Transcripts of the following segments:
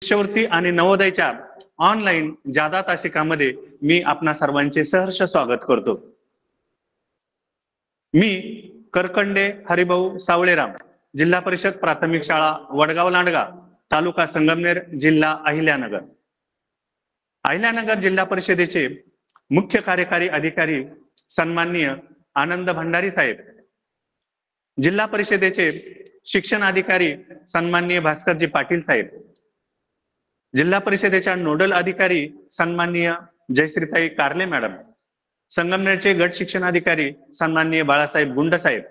शिष्यवृत्ती आणि नवोदयच्या ऑनलाईन जादा तासिकामध्ये मी आपणा सर्वांचे सहर्ष स्वागत करतो। मी करकंडे हरिभाऊ सावळेराम, जिल्हा परिषद प्राथमिक शाळा वडगाव लांडगा, तालुका संगमनेर, जिल्हा अहिल्यानगर। अहिल्यानगर जिल्हा परिषदेचे मुख्य कार्यकारी अधिकारी सन्माननीय आनंद भंडारी साहेब, जिल्हा परिषदेचे शिक्षण अधिकारी सन्माननीय भास्करजी पाटील साहेब, जिल्हा परिषदेच्या नोडल अधिकारी सन्माननीय जयश्रीताई कारले मॅडम, संगमनेरचे गट शिक्षण अधिकारी सन्माननीय बाळासाहेब गुंड साहेब,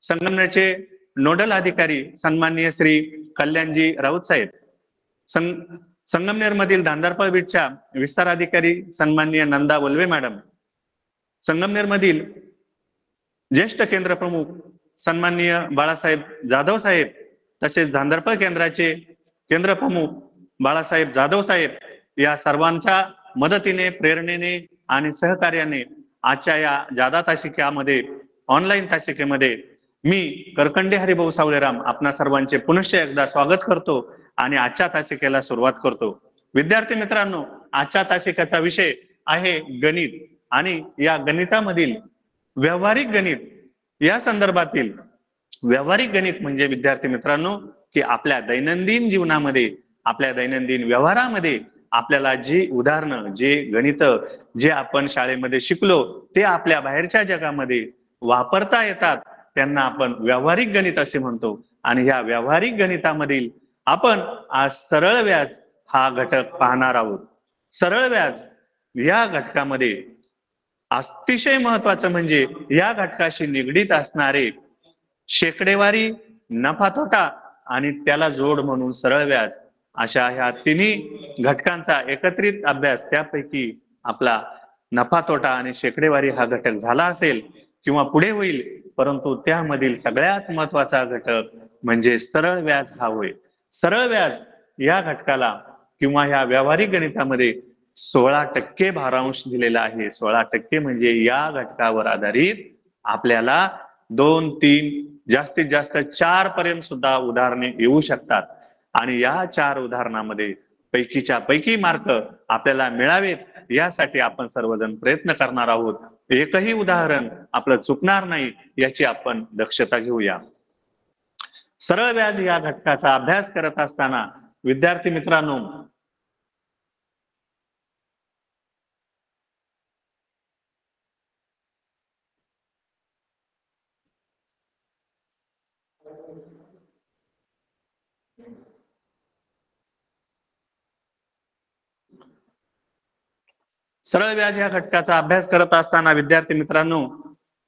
संगमनेरचे नोडल अधिकारी सन्माननीय श्री कल्याणजी राऊत साहेब, संगमनेर मधील धांदारपाळ बीटच्या विस्तार अधिकारी सन्माननीय नंदा वल्वे मॅडम, संगमनेर मधील ज्येष्ठ केंद्र प्रमुख सन्माननीय बाळासाहेब जाधव साहेब, तसेच धांदारपाळ केंद्राचे केंद्र प्रमुख बाळासाहेब जाधव साहेब, या सर्वांच्या मदतीने, प्रेरणेने आणि सहकार्याने आजच्या या जादा तासिकेमध्ये ऑनलाईन तासिकेमध्ये मी करकंडे हरिभाऊ सावळेराम आपणा सर्वांचे पुनश्च एकदा स्वागत करतो आणि आजच्या तासिकेला सुरुवात करतो। विद्यार्थी मित्रांनो, आजच्या तासिकेचा विषय आहे गणित आणि या गणितामधील व्यावहारिक गणित। या संदर्भातील व्यावहारिक गणित म्हणजे विद्यार्थी मित्रांनो की आपल्या दैनंदिन जीवनामध्ये, आपल्या दैनंदिन व्यवहारामध्ये आपल्याला जी उदाहरणं, जे गणित जे आपण शाळेमध्ये शिकलो ते आपल्या बाहेरच्या जगामध्ये वापरता येतात, त्यांना आपण व्यावहारिक गणित असे म्हणतो। आणि या व्यावहारिक गणितामधील आपण आज सरळ व्याज हा घटक पाहणार आहोत। सरळ व्याज या घटकामध्ये अतिशय महत्त्वाचं म्हणजे या घटकाशी निगडीत असणारे शेकडेवारी, नफा तोटा आणि त्याला जोड म्हणून सरळ व्याज, अशा ह्या तिन्ही घटकांचा एकत्रित अभ्यास, त्यापैकी आपला नफा तोटा आणि शेकडेवारी हा घटक झाला असेल किंवा पुढे होईल, परंतु त्यामधील सगळ्यात महत्त्वाचा घटक म्हणजे सरळ व्याज हा होय। सरळ व्याज या घटकाला किंवा या व्यावहारिक गणितामध्ये 16% भारांश दिलेला आहे। 16% म्हणजे या घटकावर आधारित आपल्याला 2, 3, जास्तीत जास्त 4 पर्यंत सुद्धा उदाहरणे येऊ शकतात आणि या 4 उदाहरणामध्ये पैकीच्या पैकी मार्क आपल्याला मिळावेत यासाठी आपण सर्वजण प्रयत्न करणार आहोत। एकही उदाहरण आपलं चुकणार नाही याची आपण दक्षता घेऊया। सरळ व्याज या घटकाचा अभ्यास करत असताना विद्यार्थी मित्रांनो, सरळ व्याज या घटकाचा अभ्यास करत असताना विद्यार्थी मित्रांनो,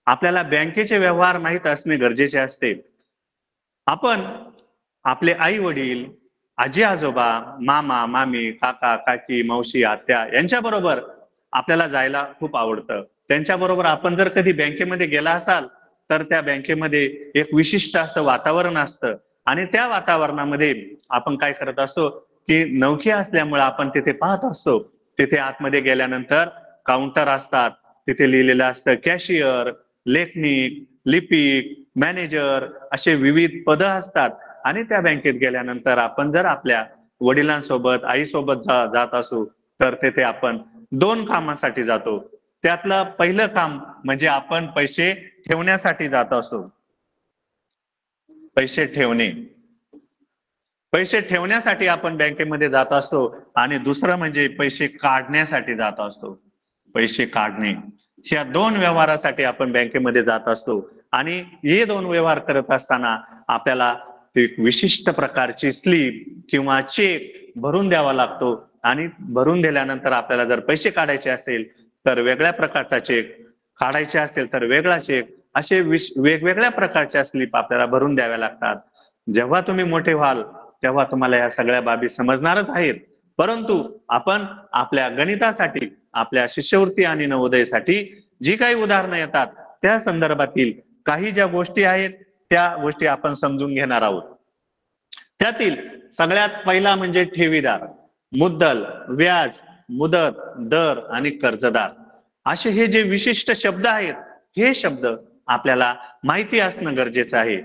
आपल्याला बँकेचे व्यवहार माहित असणे गरजेचे असते। आपण आपले आई वडील, आजी आजोबा, मामा मामी, काका काकी, मावशी आत्या यांच्याबरोबर आपल्याला जायला खूप आवडतं। त्यांच्याबरोबर आपण जर कधी बँकेमध्ये गेला असाल तर त्या बँकेमध्ये एक विशिष्ट असं वातावरण असतं आणि त्या वातावरणामध्ये आपण काय करत असतो की नवखे असल्यामुळे आपण तिथे पाहत असतो, तिथे आतमध्ये गेल्यानंतर काउंटर असतात, तिथे लिहिलेलं असतं कॅशियर, लेखनिक, लिपिक, मॅनेजर असे विविध पद असतात। आणि त्या बँकेत गेल्यानंतर आपण जर आपल्या वडिलांसोबत, आईसोबत जात असू तर तिथे आपण 2 कामासाठी जातो। त्यातलं पहिलं काम म्हणजे आपण पैसे ठेवण्यासाठी जात असतो। पैसे ठेवणे, पैसे ठेवण्यासाठी आपण बँकेमध्ये जात असतो आणि दुसरं म्हणजे पैसे काढण्यासाठी जात असतो। पैसे काढणे, ह्या 2 व्यवहारासाठी आपण बँकेमध्ये जात असतो आणि हे 2 व्यवहार करत असताना आपल्याला एक विशिष्ट प्रकारची स्लिप किंवा चेक भरून द्यावा लागतो आणि भरून दिल्यानंतर आपल्याला जर पैसे काढायचे असेल तर वेगळ्या प्रकारचा चेक, काढायचे असेल तर वेगळा चेक, असे वेगवेगळ्या प्रकारच्या स्लिप आपल्याला भरून द्याव्या लागतात। जेव्हा तुम्ही मोठे व्हाल तेव्हा तुम्हाला या सगळ्या बाबी समजणारच आहेत, परंतु आपण आपल्या गणितासाठी, आपल्या शिष्यवृत्ती आणि नवोदयसाठी जी काही उदाहरणं येतात त्या संदर्भातील काही ज्या गोष्टी आहेत त्या गोष्टी आपण समजून घेणार आहोत। त्यातील सगळ्यात पहिला म्हणजे ठेवीदार, मुद्दल, व्याज, मुदत, दर आणि कर्जदार, असे हे जे विशिष्ट शब्द आहेत हे शब्द आपल्याला माहिती असणं गरजेचं आहे।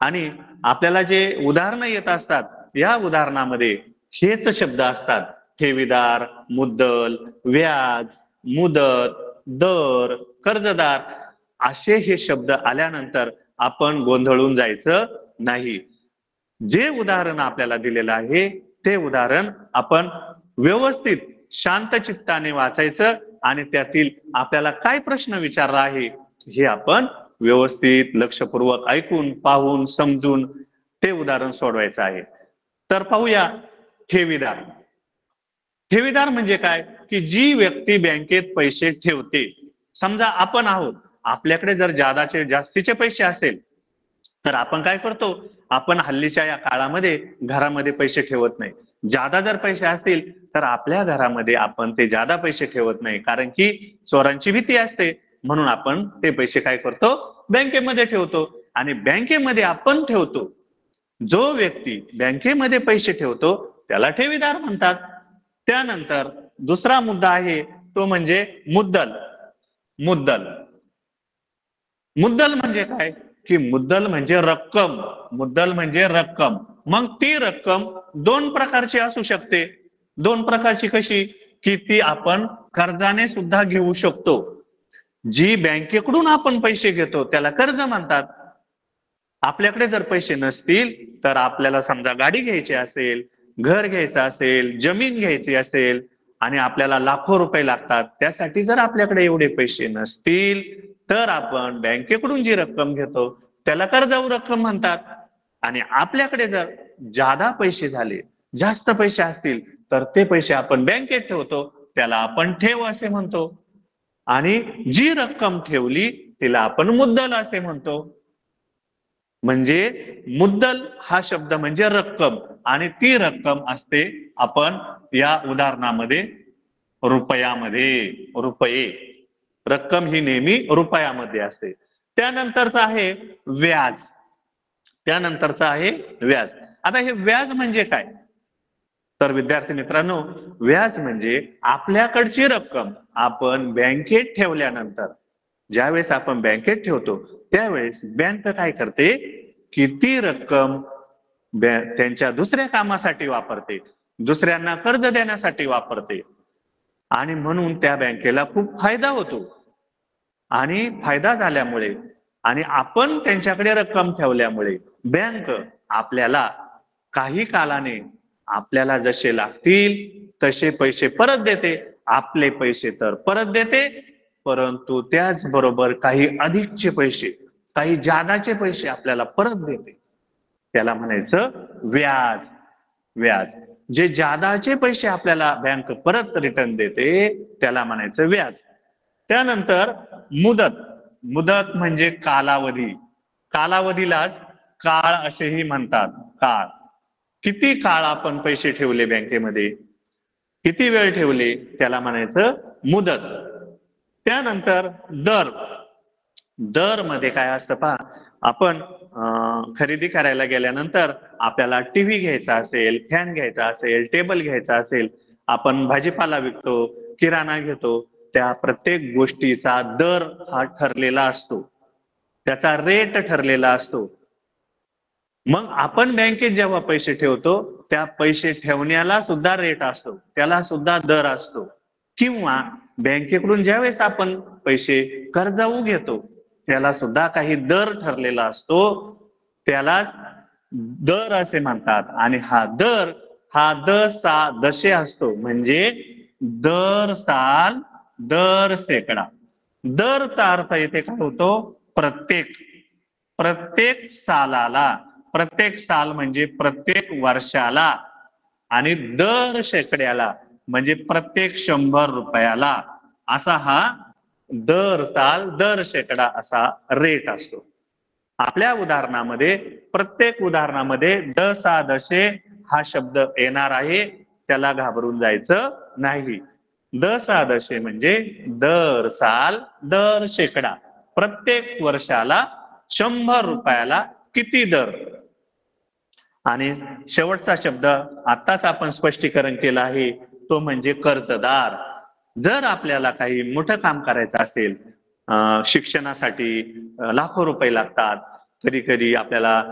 आणि आपल्याला जे उदाहरणं येत असतात या उदाहरणामध्ये हेच शब्द असतात. ठेवीदार, मुद्दल, व्याज, मुदत, दर, कर्जदार असे हे शब्द आल्यानंतर आपण गोंधळून जायचं नाही. जे उदाहरण आपल्याला दिलेलं आहे ते उदाहरण आपण व्यवस्थित शांत चित्ताने वाचायचं आणि त्यातील आपल्याला काय प्रश्न विचारला आहे हे आपण व्यवस्थित लक्षपूर्वक ऐकून पाहून समजून ते उदाहरण सोडवायचं आहे. तर पाहूया ठेवीदार. ठेवीदार म्हणजे काय की जी व्यक्ती बँकेत पैसे ठेवते. समजा आपण आहोत, आपल्याकडे जर जास्तीचे पैसे असेल तर आपण काय करतो, आपण हल्लीच्या या काळामध्ये घरामध्ये पैसे ठेवत नाही. जादा जर पैसे असतील तर आपल्या घरामध्ये आपण ते जादा पैसे ठेवत नाही, कारण की चोरांची भीती असते. म्हणून आपण ते पैसे काय करतो, बँकेमध्ये ठेवतो. आणि बँकेमध्ये आपण ठेवतो, जो व्यक्ती बँकेमध्ये पैसे ठेवतो त्याला ठेवीदार म्हणतात. त्यानंतर दुसरा मुद्दा आहे तो म्हणजे मुद्दल. मुद्दल मुद्दल म्हणजे काय की मुद्दल म्हणजे रक्कम. मुद्दल म्हणजे रक्कम. मग ती रक्कम दोन प्रकारची असू शकते. दोन प्रकारची कशी की ती आपण कर्जाने सुद्धा घेऊ शकतो. जी बँकेकडून आपण पैसे घेतो त्याला कर्ज म्हणतात. आपल्याकडे जर पैसे नसतील तर आपल्याला समजा गाडी घ्यायची असेल, घर घ्यायचं असेल, जमीन घ्यायची असेल आणि आपल्याला लाखो रुपये लागतात, त्यासाठी जर आपल्याकडे एवढे पैसे नसतील तर आपण बँकेकडून जी रक्कम घेतो त्याला कर्जाऊ रक्कम म्हणतात. आणि आपल्याकडे जर जादा पैसे झाले, जास्त पैसे असतील तर ते पैसे आपण बँकेत ठेवतो, त्याला आपण ठेव असे म्हणतो. आणि जी रक्कम ठेवली तिला आपण मुद्दल असे म्हणतो. म्हणजे मुद्दल हा शब्द म्हणजे रक्कम आणि ती रक्कम असते आपण या उदाहरणामध्ये रुपयामध्ये. रुपये, रक्कम ही नेहमी रुपयामध्ये असते. त्यानंतरचं आहे व्याज. त्यानंतरचं आहे व्याज. आता हे व्याज म्हणजे काय तर विद्यार्थी मित्रांनो, व्याज म्हणजे आपल्याकडची रक्कम आपण बँकेत ठेवल्यानंतर, ज्यावेळेस आपण बँकेत ठेवतो त्यावेळेस बँक काय करते की ती रक्कम त्यांच्या दुसऱ्या कामासाठी वापरते, दुसऱ्यांना कर्ज देण्यासाठी वापरते. आणि म्हणून त्या बँकेला खूप फायदा होतो. आणि फायदा झाल्यामुळे आणि आपण त्यांच्याकडे रक्कम ठेवल्यामुळे बँक आपल्याला काही कालाने आपल्याला जसे लागतील तसे पैसे परत देते. आपले पैसे तर परत देते, परंतु त्याचबरोबर काही अधिकचे पैसे, काही जादाचे पैसे आपल्याला परत देते. त्याला म्हणायचं व्याज. व्याज जे जादाचे पैसे आपल्याला बँक परत रिटर्न देते त्याला म्हणायचं व्याज. त्यानंतर मुदत. मुदत म्हणजे कालावधी. कालावधीलाच काळ असेही म्हणतात. काळ, किती काळ आपण पैसे ठेवले बँकेमध्ये, किती वेळ ठेवले त्याला म्हणायचं मुदत. त्यानंतर दर. दर मध्ये काय असतं पहा, आपण खरेदी करायला गेल्यानंतर आपल्याला टीव्ही घ्यायचा असेल, फॅन घ्यायचा असेल, टेबल घ्यायचा असेल, आपण भाजीपाला विकतो, किराणा घेतो, त्या प्रत्येक गोष्टीचा दर हा ठरलेला असतो, त्याचा रेट ठरलेला असतो. मग आपण बँकेत जेव्हा पैसे ठेवतो त्या पैसे ठेवण्याला सुद्धा रेट असतो, त्याला सुद्धा दर असतो. किंवा बँकेकडून ज्यावेळेस आपण पैसे कर्जाऊ घेतो त्याला सुद्धा काही दर ठरलेला असतो, त्यालाच दर असे म्हणतात. आणि हा दर हा दशे असतो, म्हणजे दर साल दर शेकडा. दरचा अर्थ येथे काय होतो, प्रत्येक. प्रत्येक सालाला, प्रत्येक साल म्हणजे प्रत्येक वर्षाला, आणि दर शेकड्याला म्हणजे प्रत्येक 100 रुपयाला, असा हा दर साल दर शेकडा असा रेट असतो. आपल्या उदाहरणामध्ये प्रत्येक उदाहरणामध्ये दशा दशे हा शब्द येणार आहे, त्याला घाबरून जायचं नाही. दशा दशे म्हणजे दर साल दर शेकडा, प्रत्येक वर्षाला 100 रुपयाला किती दर. आणि शेवटचा शब्द आताच आपण स्पष्टीकरण केलं आहे तो म्हणजे कर्जदार. जर आपल्याला काही मोठं काम करायचं असेल, शिक्षणासाठी लाखो रुपये लागतात, कधी कधी आपल्याला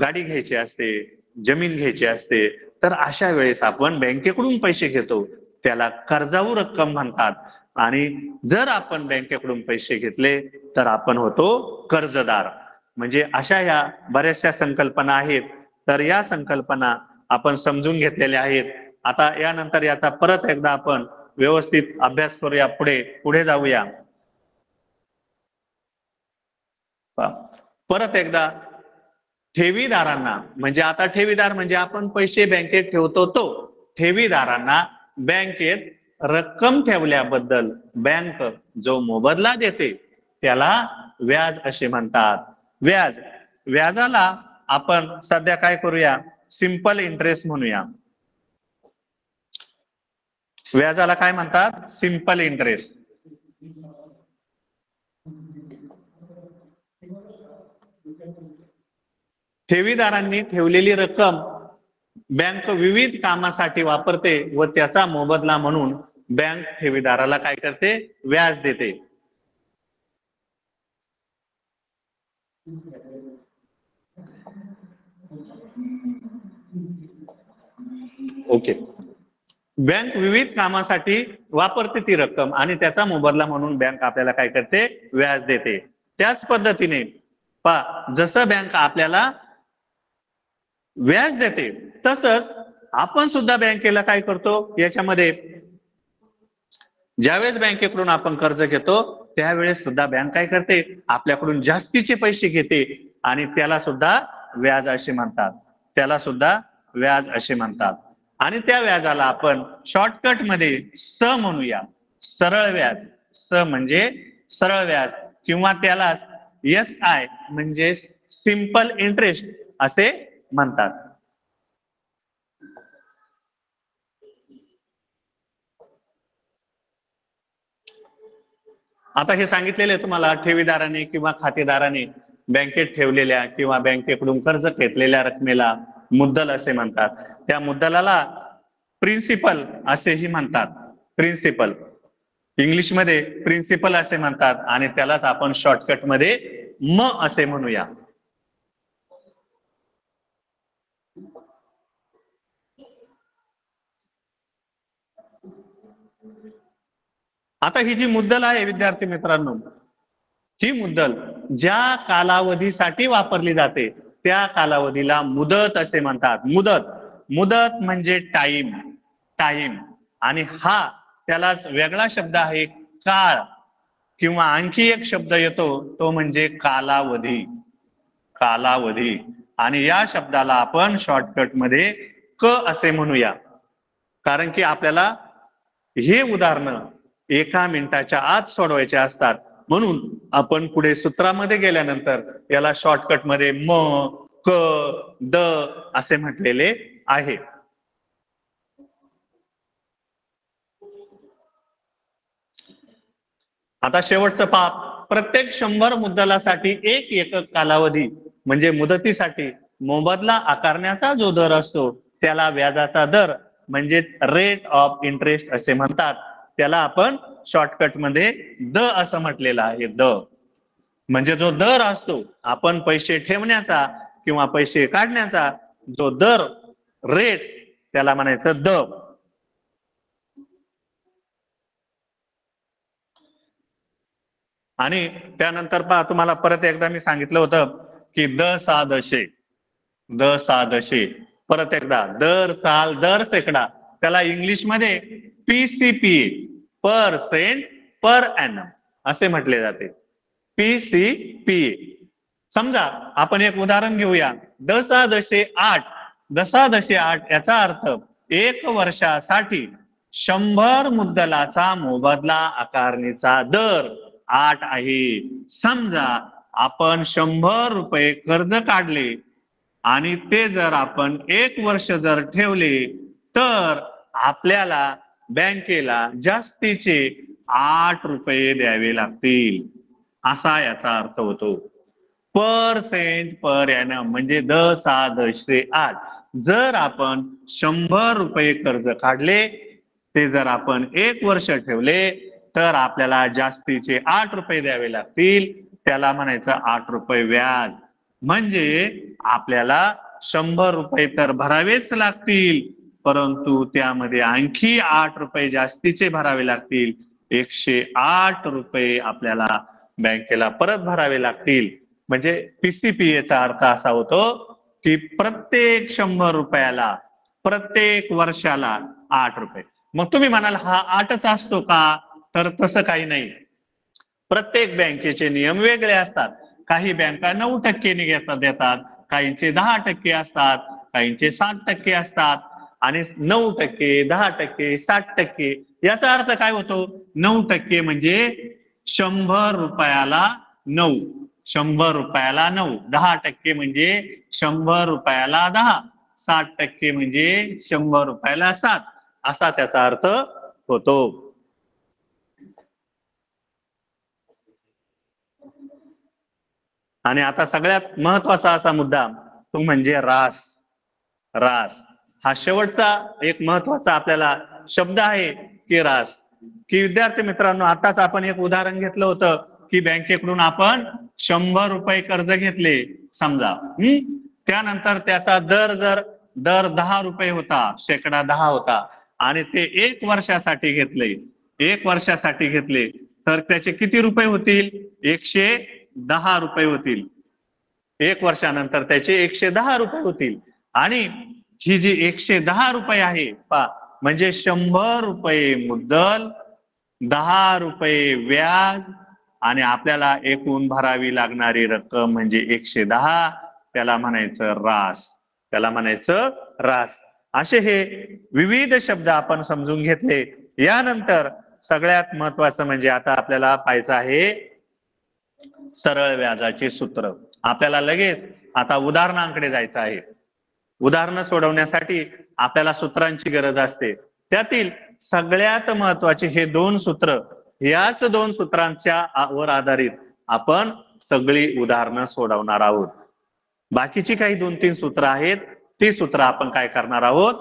गाडी घ्यायची असते, जमीन घ्यायची असते, तर अशा वेळेस आपण बँकेकडून पैसे घेतो, त्याला कर्जाऊ रक्कम म्हणतात. आणि जर आपण बँकेकडून पैसे घेतले तर आपण होतो कर्जदार. म्हणजे अशा या बऱ्याचशा संकल्पना आहेत. तर या संकल्पना आपण समजून घेतलेल्या आहेत. आता यानंतर याचा परत एकदा आपण व्यवस्थित अभ्यास करूया, पुढे जाऊया. परत एकदा ठेवीदारांना, म्हणजे आता ठेवीदार म्हणजे आपण पैसे बँकेत ठेवतो तो, ठेवीदारांना बँकेत रक्कम ठेवल्याबद्दल बँक जो मोबदला देते त्याला व्याज असे म्हणतात. व्याजाला आपण सध्या काय करूया, सिंपल इंटरेस्ट म्हणूया. व्याजाला काय म्हणतात, सिंपल इंटरेस्ट. ठेवीदारांनी ठेवलेली रक्कम बँक विविध कामासाठी वापरते व त्याचा मोबदला म्हणून बँक ठेवीदाराला काय करते, व्याज देते. ओके. बँक विविध कामासाठी वापरते ती रक्कम आणि त्याचा मोबदला म्हणून बँक आपल्याला काय करते, व्याज देते. त्याच पद्धतीने जसं बँक आपल्याला व्याज देते तसंच आपण सुद्धा बँकेला काय करतो, याच्यामध्ये ज्यावेळेस बँकेकडून आपण कर्ज घेतो त्यावेळेस सुद्धा बँक काय करते, आपल्याकडून जास्तीचे पैसे घेते आणि त्याला सुद्धा व्याज असे म्हणतात. त्याला सुद्धा व्याज असे म्हणतात. आणि त्या व्याजाला आपण शॉर्टकट मध्ये स म्हणूया, सरळ व्याज. स म्हणजे सरळ व्याज किंवा त्याला SI म्हणजे सिंपल इंटरेस्ट असे म्हणतात. आता हे सांगितलेले तुम्हाला, ठेवीदाराने किंवा खातेदाराने बँकेत ठेवलेल्या किंवा बँकेकडून कर्ज घेतलेल्या रकमेला मुद्दल असे म्हणतात. त्या मुद्दलाला प्रिन्सिपल असेही म्हणतात. प्रिन्सिपल इंग्लिशमध्ये प्रिन्सिपल असे म्हणतात आणि त्यालाच आपण शॉर्टकट मध्ये म असे म्हणूया. आता ही जी मुद्दल आहे विद्यार्थी मित्रांनो, ही मुद्दल ज्या कालावधीसाठी वापरली जाते त्या कालावधीला मुदत असे म्हणतात. मुदत म्हणजे टाइम. आणि हा त्यालाच वेगळा शब्द आहे काळ, किंवा आणखी एक शब्द येतो तो म्हणजे कालावधी. आणि या शब्दाला आपण शॉर्टकट मध्ये क असे म्हणूया. कारण की आपल्याला हे उदाहरण 1 मिनिटाच्या आत सोडवायचे असतात, म्हणून आपण पुढे सूत्रामध्ये गेल्यानंतर याला शॉर्टकट मध्ये म, क, द असे म्हटलेले आहे. आता शेवटचं प्रत्येक 100 मुद्दलासाठी 1 एकक कालावधी म्हणजे मुदतीसाठी मोबदला आकारण्याचा जो दर असतो त्याला व्याजाचा दर म्हणजे रेट ऑफ इंटरेस्ट असे म्हणतात. त्याला आपण शॉर्टकट मध्ये द असं म्हटलेलं आहे. द म्हणजे जो दर असतो आपण पैसे ठेवण्याचा किंवा पैसे काढण्याचा जो दर, रेट, त्याला म्हणायचं द. आणि त्यानंतर तुम्हाला परत एकदा मी सांगितलं होतं की द सा दशे, परत एकदा दर साल दर सेकडा, त्याला इंग्लिश मध्ये PCPA पर्सेंट पर एनम असे म्हटले जाते. PCPA. समजा आपण एक उदाहरण घेऊया. दशादशे आठ याचा अर्थ 1 वर्षासाठी 100 मुद्दलाचा मोबदला आकारणीचा दर 8 आहे. समजा आपण 100 रुपये कर्ज काढले आणि ते जर आपण 1 वर्ष जर ठेवले तर आपल्याला बँकेला जास्तीचे 8 रुपये द्यावे लागतील, असा याचा अर्थ होतो. पर्सेंट पर एनम म्हणजे दशादशे 8. जर आपण 100 रुपये कर्ज काढले, ते जर आपण 1 वर्ष ठेवले तर आपल्याला जास्तीचे 8 रुपये द्यावे लागतील, त्याला म्हणायचं 8 रुपये व्याज. म्हणजे आपल्याला ₹100 तर भरावेच लागतील, परंतु त्यामध्ये आणखी ₹8 जास्तीचे भरावे लागतील. ₹108 आपल्याला बँकेला परत भरावे लागतील. म्हणजे PCPAचा अर्थ असा होतो की प्रत्येक ₹100 प्रत्येक वर्षाला ₹8. मग तुम्ही म्हणाल हा 8च असतो का? तर तसं काही नाही. प्रत्येक बँकेचे नियम वेगळे असतात. काही बँका 9% देतात, काहींचे 10% असतात, काहींचे 7% असतात आणि 9%, 10%, 60%. याचा अर्थ काय होतो? 9% म्हणजे ₹100 9, ₹100 9, 10% म्हणजे ₹100 10, 60% म्हणजे ₹100 7, असा त्याचा अर्थ होतो. आणि आता सगळ्यात महत्वाचा असा मुद्दा तो म्हणजे रास. रास हा शेवटचा एक महत्वाचा आपल्याला शब्द आहे की रास. की विद्यार्थी मित्रांनो, आताच आपण एक उदाहरण घेतलं होतं की बँकेकडून आपण ₹100 कर्ज घेतले समजा. त्यानंतर त्याचा दर ₹10 होता, %10 होता आणि ते 1 वर्षासाठी घेतले. 1 वर्षासाठी घेतले तर त्याचे किती रुपये होतील? ₹110 होतील. 1 वर्षानंतर त्याचे ₹110 होतील. आणि ही जी ₹110 आहे पहा, म्हणजे ₹100 मुद्दल, ₹10 व्याज आणि आपल्याला एकूण भरावी लागणारी रक्कम म्हणजे 110. त्याला म्हणायचं रास. त्याला म्हणायचं रास. असे हे विविध शब्द आपण समजून घेतले. यानंतर सगळ्यात महत्वाचं म्हणजे आता आपल्याला पाहायचं आहे सरळ व्याजाचे सूत्र. आपल्याला लगेच आता उदाहरणांकडे जायचं आहे. उदाहरणं सोडवण्यासाठी आपल्याला सूत्रांची गरज असते. त्यातील सगळ्यात महत्वाचे हे 2 सूत्र. याच 2 सूत्रांच्या वर आधारित आपण सगळी उदाहरणं सोडवणार आहोत. बाकीची काही 2-3 सूत्र आहेत, ती सूत्र आपण काय करणार आहोत?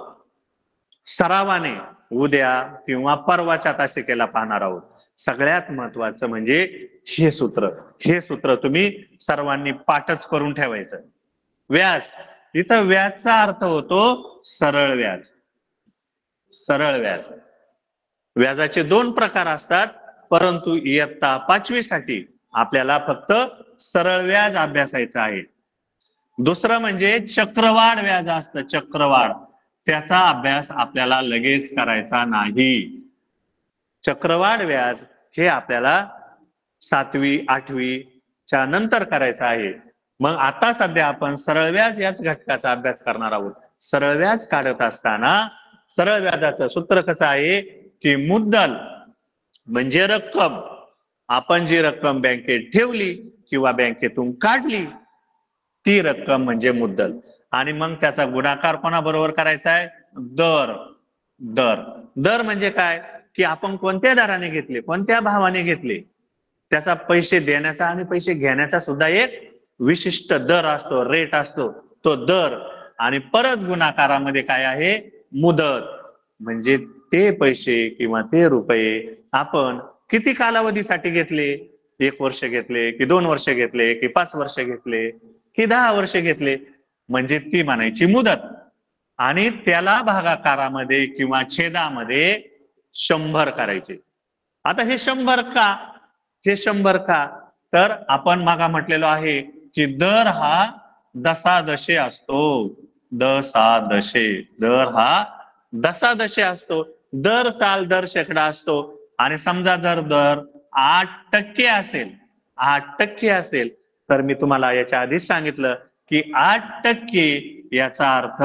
सरावाने उद्या किंवा परवाच्या तासिकेला पाहणार आहोत. सगळ्यात महत्वाचं म्हणजे हे सूत्र. हे सूत्र तुम्ही सर्वांनी पाठच करून ठेवायचं. व्याज, इथं व्याजचा अर्थ होतो सरळ व्याज. सरळ व्याज. व्याजाचे 2 प्रकार असतात, परंतु इयत्ता 5वी साठी आपल्याला फक्त सरळ व्याज अभ्यासायचं आहे. दुसरं म्हणजे चक्रवाढ व्याज असतं, चक्रवाढ. त्याचा अभ्यास आपल्याला लगेच करायचा नाही. चक्रवाढ व्याज हे आपल्याला 7वी 8वीच्या नंतर करायचं आहे. मग आता सध्या आपण सरळ व्याज याच घटकाचा अभ्यास करणार आहोत. सरळ व्याज काढत असताना सरळ व्याजाचं सूत्र कसं आहे की मुद्दल म्हणजे रक्कम. आपण जी रक्कम बँकेत ठेवली किंवा बँकेतून काढली ती रक्कम म्हणजे मुद्दल. आणि मग त्याचा गुणाकार कोणाबरोबर करायचा आहे? दर. दर. दर म्हणजे काय की आपण कोणत्या दराने घेतले, कोणत्या भावाने घेतले, त्याचा पैसे देण्याचा आणि पैसे घेण्याचा सुद्धा एक विशिष्ट दर असतो, रेट असतो. तो दर आणि परत गुणाकारामध्ये काय आहे? मुदत. म्हणजे ते पैसे किंवा ते रुपये आपण किती कालावधीसाठी घेतले? 1 वर्ष घेतले की 2 वर्ष घेतले की 5 वर्ष घेतले की 10 वर्ष घेतले, म्हणजे ती म्हणायची मुदत. आणि त्याला भागाकारामध्ये किंवा छेदामध्ये 100 करायचे. आता हे 100 का? हे 100 का? तर आपण मागा म्हटलेलो आहे की दर हा दशादशे असतो. दशादशे. दर हा दशादशे असतो. दर साल दर शेकडा असतो. आणि समजा जर दर 8% असेल, 8% असेल, तर मी तुम्हाला याच्या आधीच सांगितलं की 8% याचा अर्थ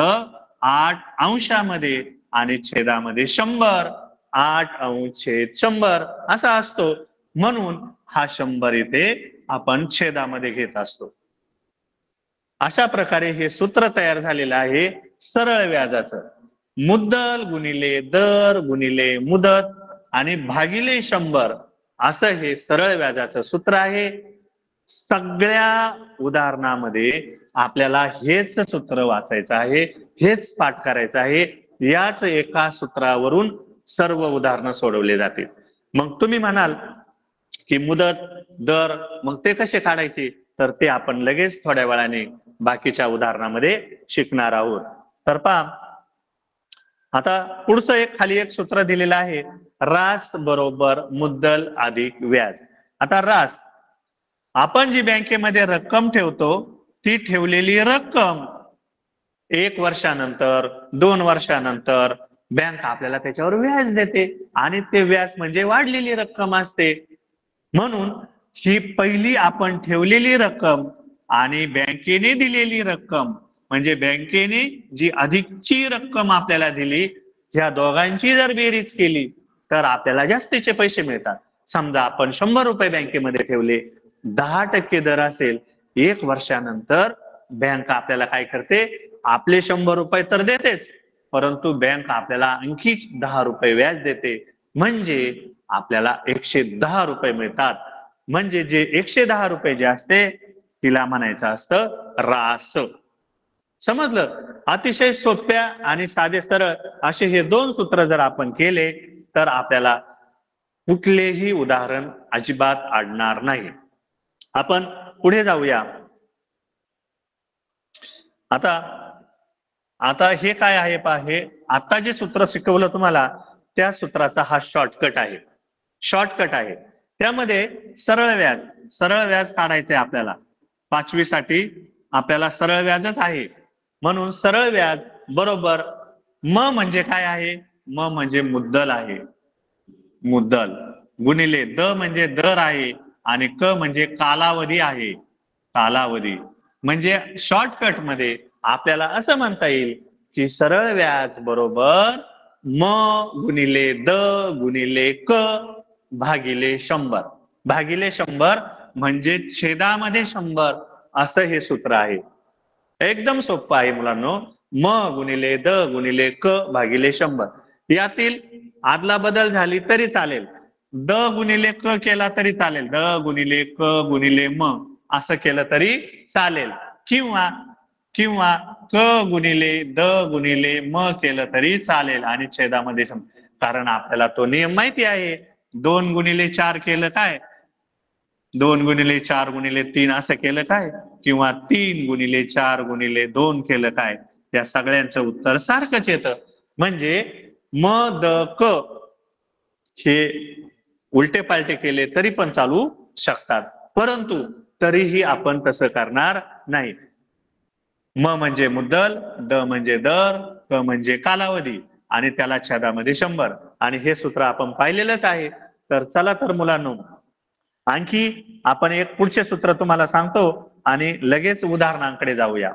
8 अंशामध्ये आणि छेदामध्ये 100. 8 अंश छेद 100 असा असतो. म्हणून हा 100 इथे आपण छेदामध्ये घेत असतो. अशा प्रकारे हे सूत्र तयार झालेलं आहे सरळ व्याजाचं. मुद्दल गुणिले दर गुणिले मुदत आणि भागिले 100 असं हे सरळ व्याजाचं सूत्र आहे. सगळ्या उदाहरणामध्ये आपल्याला हेच सूत्र वाचायचं आहे, हेच पाठ करायचं आहे. याच एका सूत्रावरून सर्व उदाहरणं सोडवले जातील. मग तुम्ही म्हणाल की मुदत, दर, मग ते कसे काढायचे? तर ते आपण लगेच थोड्या वेळाने बाकीच्या उदाहरणामध्ये शिकणार आहोत. तर पहा, आता पुढचं एक खाली एक सूत्र दिलेलं आहे, रास बरोबर मुद्दल अधिक व्याज. आता रास, आपण जी बँकेमध्ये रक्कम ठेवतो ती ठेवलेली रक्कम 1 वर्षानंतर 2 वर्षानंतर बँक आपल्याला त्याच्यावर व्याज देते आणि ते व्याज म्हणजे वाढलेली रक्कम असते. म्हणून ही पहिली आपण ठेवलेली रक्कम आणि बँकेने दिलेली रक्कम, म्हणजे बँकेने जी अधिकची रक्कम आपल्याला दिली, ह्या दोघांची जर बेरीज केली तर आपल्याला जास्तीचे पैसे मिळतात. समजा आपण 100 रुपये बँकेमध्ये ठेवले, 10% दर असेल, 1 वर्षानंतर बँक आपल्याला काय करते, आपले 100 रुपये तर देतेच, परंतु बँक आपल्याला आणखी 10 रुपये व्याज देते, म्हणजे आपल्याला 110 रुपये मिळतात. म्हणजे जे 110 रुपये जे असते तिला म्हणायचं असतं रास. समजलं? अतिशय सोप्या आणि साधे सरळ असे हे 2 सूत्र जर आपण केले तर आपल्याला कुठलेही उदाहरण अजिबात अडणार नाही. आपण पुढे जाऊया. आता हे काय आहे पहा, हे आता जे सूत्र शिकवलं तुम्हाला त्या सूत्राचा हा शॉर्टकट आहे. त्यामध्ये सरळ व्याज काढायचे आपल्याला. 5वी साठी आपल्याला सरळ व्याजच आहे, म्हणून सरळ व्याज बरोबर म म्हणजे काय आहे, म म्हणजे मुद्दल आहे, मुद्दल गुणिले द म्हणजे दर आहे आणि क म्हणजे कालावधी आहे, कालावधी. म्हणजे शॉर्टकट मध्ये आपल्याला असं म्हणता येईल की सरळ व्याज बरोबर म गुणिले द गुणिले क भागिले 100. भागिले 100 म्हणजे छेदामध्ये 100 असं हे सूत्र आहे. एकदम सोपं आहे मुलांनो. म गुणिले द गुणिले क भागिले 100. यातील आदला बदल झाली तरी चालेल, द गुणिले क केला तरी चालेल, द गुणिले क गुणिले म असं केलं तरी चालेल, किंवा क गुणिले द गुणिले म केलं तरी चालेल आणि छेदामध्ये 100. कारण आपल्याला तो नियम माहिती आहे, 2 गुणिले 4 केलं काय, 2 गुणिले 4 गुणिले 3 असं केलं काय, किंवा 3 गुणिले 4 गुणिले 2 केलं काय, या सगळ्यांचं उत्तर सारखंच येतं. म्हणजे म द क हे उलटे पालटे केले तरी पण चालू शकतात, परंतु तरीही आपण तसं करणार नाही. म म्हणजे मुद्दल, द म्हणजे दर, क म्हणजे कालावधी आणि त्याला छेदामध्ये 100. आणि हे सूत्र आपण पाहिलेलंच आहे. तर चला तर मुलांनो, आणखी आपण एक पुढचे सूत्र तुम्हाला सांगतो आणि लगेच उदाहरणांकडे जाऊया.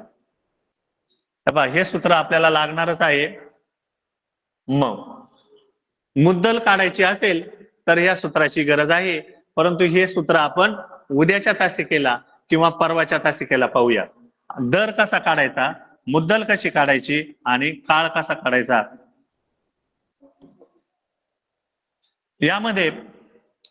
हे सूत्र आपल्याला लागणारच आहे. मग मुद्दल काढायची असेल तर या सूत्राची गरज आहे, परंतु हे सूत्र आपण उद्याच्या तासिकेला किंवा परवाच्या तासिकेला पाहूया. दर कसा काढायचा, मुद्दल कशी काढायची आणि काळ कसा काढायचा, यामध्ये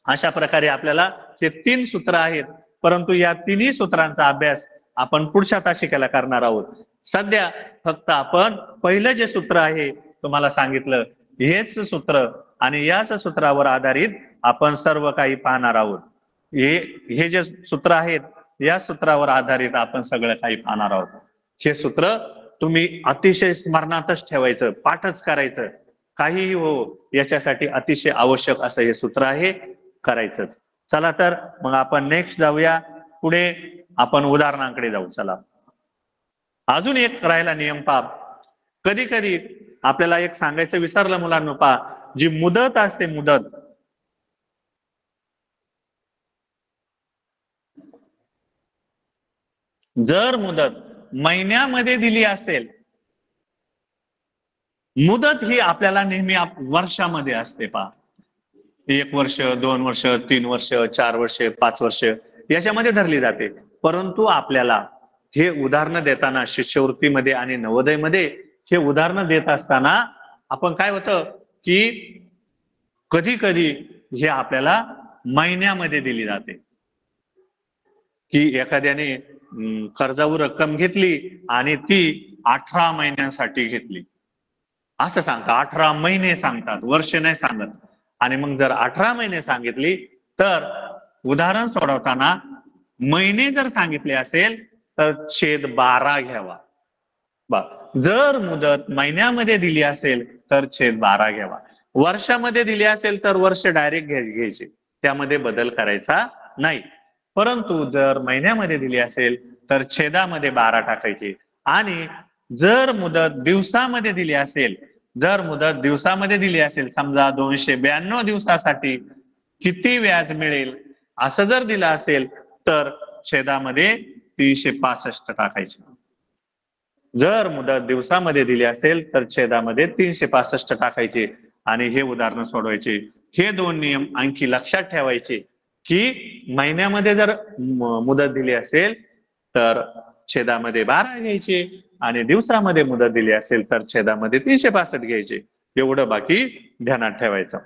अशा प्रकारे आपल्याला हे 3 सूत्र आहेत. परंतु या तिन्ही सूत्रांचा अभ्यास आपण पुढच्या तासिकेला करणार आहोत. सध्या फक्त आपण पहिलं जे सूत्र आहे तुम्हाला सांगितलं, हेच सूत्र आणि याच सूत्रावर आधारित आपण सर्व काही पाहणार आहोत. हे जे सूत्र आहेत या सूत्रावर आधारित आपण सगळं काही पाहणार आहोत. हे सूत्र तुम्ही अतिशय स्मरणातच ठेवायचं, पाठच करायचं, काहीही हो, याच्यासाठी अतिशय आवश्यक असं हे सूत्र आहे, करायचंच. चला तर मग आपण नेक्स्ट जाऊया. पुढे आपण उदाहरणांकडे जाऊ. चला, अजून एक राहिला नियम पहा. कधी कधी आपल्याला एक सांगायचं विसरलं मुलांनो, पहा, जी मुदत असते, मुदत, जर मुदत महिन्यामध्ये दिली असेल, मुदत ही आपल्याला नेहमी वर्षामध्ये असते. पहा, 1 वर्ष, 2 वर्ष, 3 वर्ष, 4 वर्ष, 5 वर्ष याच्यामध्ये धरली जाते. परंतु आपल्याला हे उदाहरणं देताना शिष्यवृत्तीमध्ये आणि नवोदयमध्ये हे उदाहरणं देत असताना आपण काय होतं की कधी कधी हे आपल्याला महिन्यामध्ये दिली जाते, की एखाद्याने कर्जावर रक्कम घेतली आणि ती 18 महिन्यांसाठी घेतली असं सांगतात. 18 महिने सांगतात, वर्ष नाही सांगत. आणि मग जर 18 महिने सांगितली तर उदाहरण सोडवताना महिने जर सांगितले असेल तर छेद 12 घ्यावा. जर मुदत महिन्यामध्ये दिली असेल तर छेद 12 घ्यावा. वर्षामध्ये दिली असेल तर वर्ष डायरेक्ट घ्यायचे, त्यामध्ये बदल करायचा नाही. परंतु जर महिन्यामध्ये दिली असेल तर छेदामध्ये 12 टाकायचे. आणि जर मुदत दिवसामध्ये दिली असेल, समजा 292 दिवसासाठी किती व्याज मिळेल असं जर दिलं असेल तर छेदामध्ये 365 टाकायचे. जर मुदत दिवसामध्ये दिली असेल तर छेदामध्ये 365 टाकायचे आणि हे उदाहरण सोडवायचे. हे दोन नियम आणखी लक्षात ठेवायचे की महिन्यामध्ये जर मुदत दिली असेल तर छेदामध्ये 12 घ्यायचे आणि दिवसामध्ये मुदत दिली असेल तर छेदामध्ये 365 घ्यायचे. एवढं बाकी ध्यानात ठेवायचं.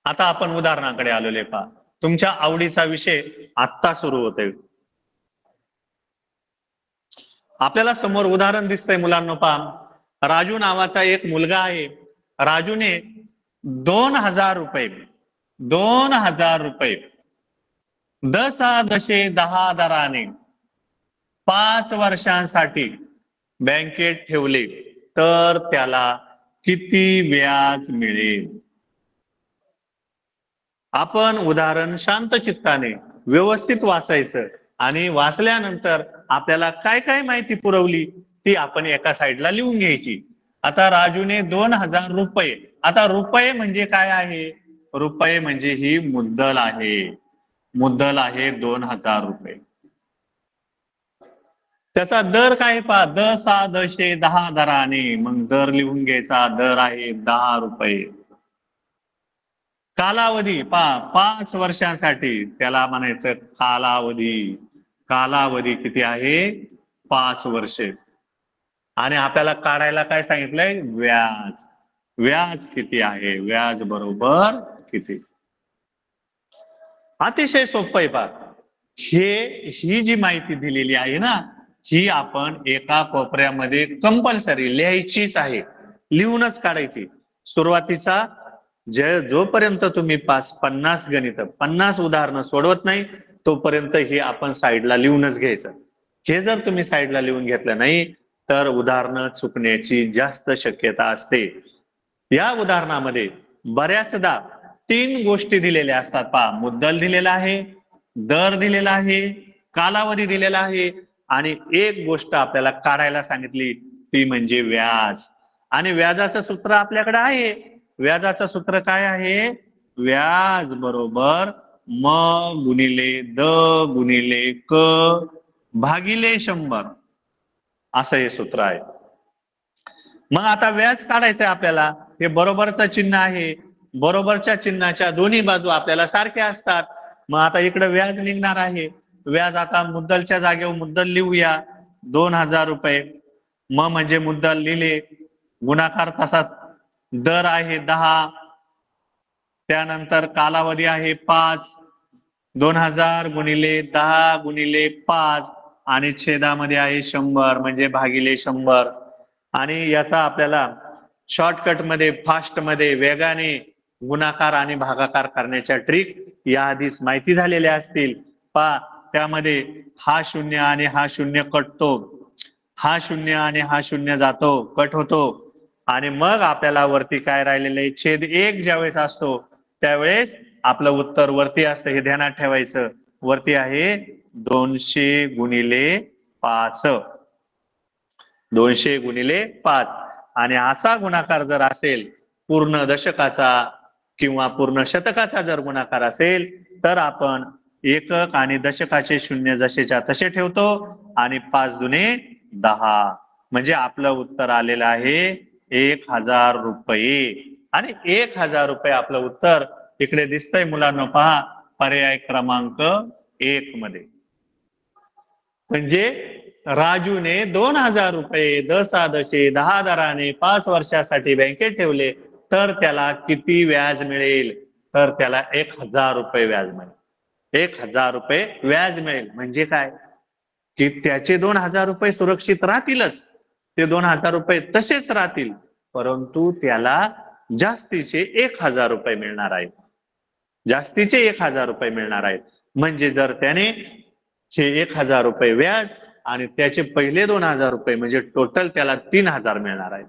आता आपण उदाहरणाकडे आलेले पहा. तुमच्या आवडीचा विषय आत्ता सुरू होतोय. आपल्याला समोर उदाहरण दिसतंय मुलांनो पहा. राजू नावाचा एक मुलगा आहे. राजूने 2000 रुपये दशे 10 दराने 5 वर्षांसाठी बँकेत ठेवले तर त्याला किती व्याज मिळेल? आपण उदाहरण शांत चित्ताने व्यवस्थित वाचायचं आणि वाचल्यानंतर आपल्याला काय काय माहिती पुरवली ती आपण एका साईडला लिहून घ्यायची. आता राजूने 2000 रुपये. आता रुपये म्हणजे काय आहे? रुपये म्हणजे ही मुद्दल आहे. 2000 रुपये. त्याचा दर काय पहा. 10 दराने. मग दर लिहून घ्यायचा. दर आहे 10 रुपये. कालावधी पहा 5 वर्षांसाठी, त्याला म्हणायचं कालावधी. कालावधी किती आहे? 5 वर्षे. आणि आपल्याला काढायला काय सांगितलंय? व्याज. व्याज किती आहे? व्याज बरोबर किती? अतिशय सोपं आहे पहा. ही जी माहिती दिलेली आहे ना, ही आपण एका कोपऱ्यामध्ये कंपल्सरी लिहायचीच आहे. लिहूनच काढायची. सुरुवातीचा जोपर्यंत तुम्ही 50 गणित 50 उदाहरणं सोडवत नाही तोपर्यंत हे आपण साईडला लिहूनच घ्यायचं. हे जर तुम्ही साईडला लिहून घेतलं नाही तर उदाहरणं चुकण्याची जास्त शक्यता असते. या उदाहरणामध्ये बऱ्याचदा 3 गोष्टी दिलेल्या असतात पहा. मुद्दल दिलेला आहे, दर दिलेला आहे, कालावधी दिलेला आहे आणि एक गोष्ट आपल्याला काढायला सांगितली ती म्हणजे व्याज. आणि व्याजाचं सूत्र आपल्याकडे आहे. व्याजाचं सूत्र काय आहे? व्याज बरोबर म गुणिले द गुणिले क भागिले 100 असं हे सूत्र आहे. मग आता व्याज काढायचंय आपल्याला. हे बरोबरचं चिन्ह आहे. बरोबरच्या चिन्हाच्या दोन्ही बाजू आपल्याला सारख्या असतात. मग आता इकडे व्याज निघणार आहे. व्याज आता मुद्दलच्या जागेवर मुद्दल लिहूया 2000 रुपये. म म्हणजे मुद्दल लिहिले, गुणाकार तसाच, दर आहे 10, त्यानंतर कालावधी आहे 5, 2000 गुणिले 10 गुणिले 5 आणि छेदामध्ये आहे 100 म्हणजे भागिले 100. आणि याचा आपल्याला शॉर्टकट मध्ये फास्ट मध्ये वेगाने गुणाकार आणि भागाकार करण्याच्या ट्रिक या आधीच माहिती झालेल्या असतील. पहा त्यामध्ये हा 0 आणि हा 0 कटतो, हा 0 आणि हा 0 जातो, कट होतो आणि मग आपल्याला वरती काय राहिलेलं आहे? छेद 1 ज्यावेळेस असतो त्यावेळेस आपलं उत्तर वरती असतं. हे ध्यानात ठेवायचं. वरती आहे 200 गुणिले 5. 200 गुणिले 5 आणि असा गुणाकार जर असेल पूर्ण दशकाचा किंवा पूर्ण शतकाचा जर गुणाकार असेल तर आपण एकक आणि दशकाचे 0 जसेच्या तसे ठेवतो आणि 5 दुने 10 म्हणजे आपलं उत्तर आलेलं आहे 1000 रुपये. आणि 1000 रुपये आपलं उत्तर इकडे दिसतंय मुलांना पहा पर्याय क्रमांक 1 मध्ये. म्हणजे राजूने 2000 रुपये 10 दराने 5 वर्षासाठी बँकेत ठेवले तर त्याला किती व्याज मिळेल? तर त्याला 1000 रुपये व्याज मिळेल. 1000 रुपये व्याज मिळेल. म्हणजे काय की त्याचे 2000 रुपये सुरक्षित राहतीलच. ते 2000 रुपये तसेच राहतील परंतु त्याला जास्तीचे 1000 रुपये मिळणार आहेत. जास्तीचे 1,000 रुपये मिळणार आहेत. म्हणजे जर त्याने हे 1,000 रुपये व्याज आणि त्याचे पहिले 2,000 रुपये म्हणजे टोटल त्याला 3,000 मिळणार आहेत.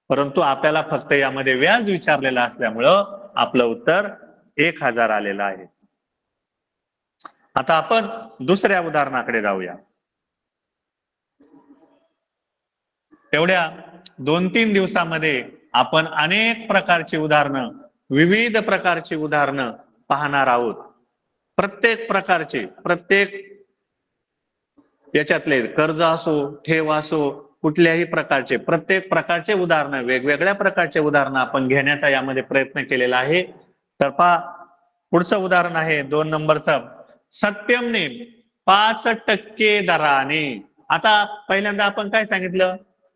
परंतु आपल्याला फक्त यामध्ये व्याज विचारलेलं असल्यामुळं आपलं उत्तर 1,000 आलेलं आहे. आता आपण दुसऱ्या उदाहरणाकडे जाऊया. एवढ्या 2-3 दिवसामध्ये आपण अनेक प्रकारची उदाहरणं, विविध प्रकारची उदाहरणं पाहणार आहोत. प्रत्येक प्रकारचे, प्रत्येक याच्यातले कर्ज असो, ठेव असो, कुठल्याही प्रकारचे, प्रत्येक प्रकारचे उदाहरणं, वेगवेगळ्या प्रकारचे उदाहरणं आपण घेण्याचा यामध्ये प्रयत्न केलेला आहे. तर पहा, पुढचं उदाहरण आहे 2 नंबरचं. सत्यमने 5% दराने. आता पहिल्यांदा आपण काय सांगितलं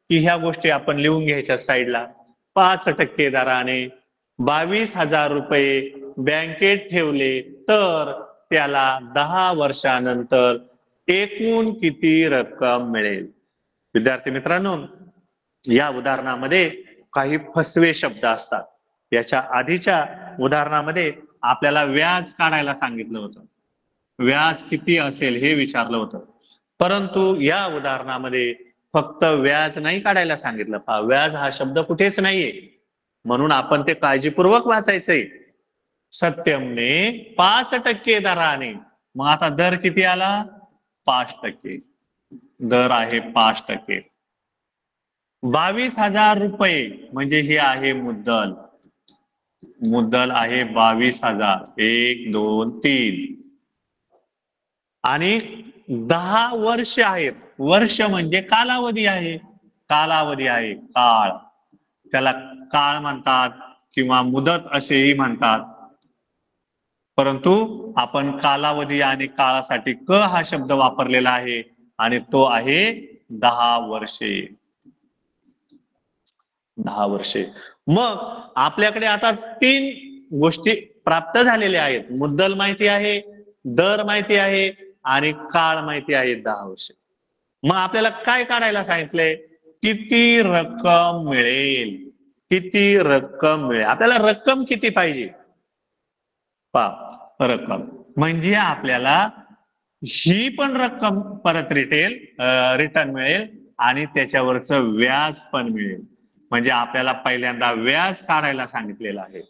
की ह्या गोष्टी आपण लिहून घ्यायच्या साईडला. 5% दराने 22,000 रुपये बँकेत ठेवले तर त्याला 10 वर्षानंतर एकूण किती रक्कम मिळेल? विद्यार्थी मित्रांनो, या उदाहरणामध्ये काही फसवे शब्द असतात. याच्या आधीच्या उदाहरणामध्ये आपल्याला व्याज काढायला सांगितलं होतं, व्याज किती असेल हे विचारलं होतं. परंतु या उदाहरणामध्ये फक्त व्याज नाही काढायला सांगितलं. पहा, व्याज हा शब्द कुठेच नाहीये, म्हणून आपण ते काळजीपूर्वक वाचायचंय. सत्यमने 5% दराने. मग आता दर किती आला? 5%. दर आहे 5%. 22,000 रुपये म्हणजे हे आहे मुद्दल. मुद्दल आहे 22,000. 1, 2, 3. आणि 10 वर्ष आहेत. वर्ष म्हणजे कालावधी आहे. कालावधी आहे, काळ. त्याला काळ म्हणतात किंवा मुदत असेही म्हणतात. परंतु आपण कालावधी आणि काळासाठी क हा शब्द वापरलेला आहे आणि तो आहे 10 वर्षे. 10 वर्षे. मग आपल्याकडे आता 3 गोष्टी प्राप्त झालेल्या आहेत. मुद्दल माहिती आहे, दर माहिती आहे आणि काळ माहिती आहे 10 वर्षे. मग आपल्याला काय काढायला सांगितलंय? किती रक्कम मिळेल? किती रक्कम मिळेल? आपल्याला रक्कम किती पाहिजे? पहा, रक्कम म्हणजे आपल्याला ही पण रक्कम परत रिटर्न मिळेल आणि त्याच्यावरचं व्याज पण मिळेल. म्हणजे आपल्याला पहिल्यांदा व्याज काढायला सांगितलेलं आहे.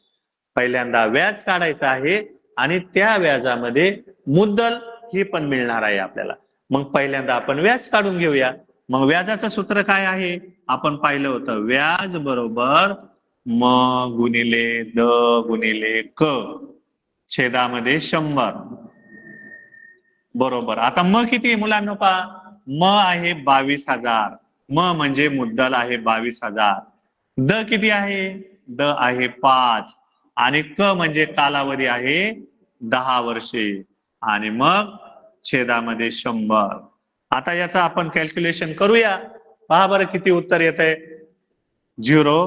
पहिल्यांदा व्याज काढायचं आहे आणि त्या व्याजामध्ये मुद्दल ही पण मिळणार आहे आपल्याला. मग पहिल्यांदा आपण व्याज काढून घेऊया. मग व्याजाचं सूत्र काय आहे? आपण पाहिलं होतं, व्याज बरोबर म गुणिले द गुणिले क छेदामध्ये 100. बरोबर. आता म किती मुलांनो? पहा, म आहे 22,000. म म्हणजे मुद्दल आहे 22,000. द किती आहे? द आहे 5 आणि क म्हणजे कालावधी आहे 10 वर्षे आणि मग छेदामध्ये 100. आता याचं आपण कॅल्क्युलेशन करूया. पहा बरं किती उत्तर येत आहे. 0,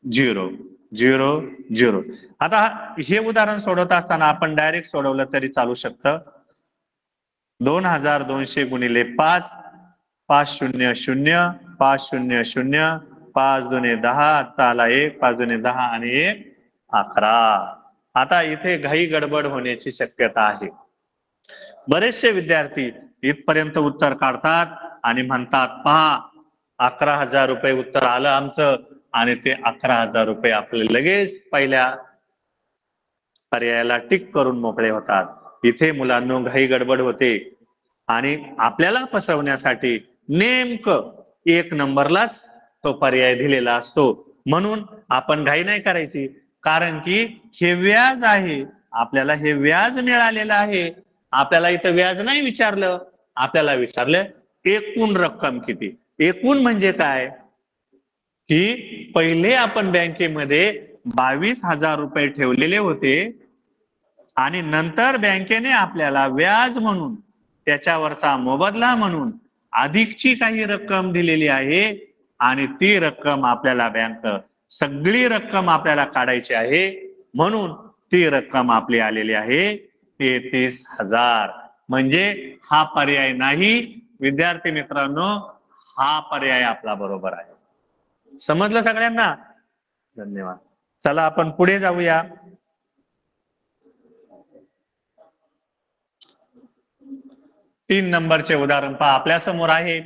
0, 0, 0. आता हे उदाहरण सोडवत असताना आपण डायरेक्ट सोडवलं तरी चालू शकतं. 2,200 गुणिले 5, 500, 500, 5 दुने 10, चाला 1, 5 दुने 10 आणि 1 11. आता इथे घाई गडबड होण्याची शक्यता आहे. बरेचसे विद्यार्थी इथपर्यंत उत्तर काढतात आणि म्हणतात, पहा 11,000 रुपये उत्तर आलं आमचं आणि ते 11,000 रुपये आपले लगेच पहिल्या पर्यायाला टिक करून मोकळे होतात. इथे मुलांनो घाई गडबड होते आणि आपल्याला फसवण्यासाठी नेमकं 1 नंबरलाच तो पर्याय दिलेला असतो. म्हणून आपण घाई नाही करायची, कारण की हे व्याज आहे. आपल्याला हे व्याज मिळालेलं आहे. आपल्याला इथं व्याज नाही विचारलं, आपल्याला विचारलं एकूण रक्कम किती. एकूण म्हणजे काय की पहिले आपण बँकेमध्ये 22,000 रुपये ठेवलेले होते आणि नंतर बँकेने आपल्याला व्याज म्हणून, त्याच्यावरचा मोबदला म्हणून अधिकची काही रक्कम दिलेली आहे आणि ती रक्कम आपल्याला बँक सगळी रक्कम आपल्याला काढायची आहे. म्हणून ती रक्कम आपली आलेली आहे 33,000. म्हणजे हा पर्याय नाही विद्यार्थी मित्रांनो, हा पर्याय आपला बरोबर आहे. समजलं सगळ्यांना? धन्यवाद. चला आपण पुढे जाऊया. 3 नंबरचे उदाहरण पहा आपल्या समोर आहे.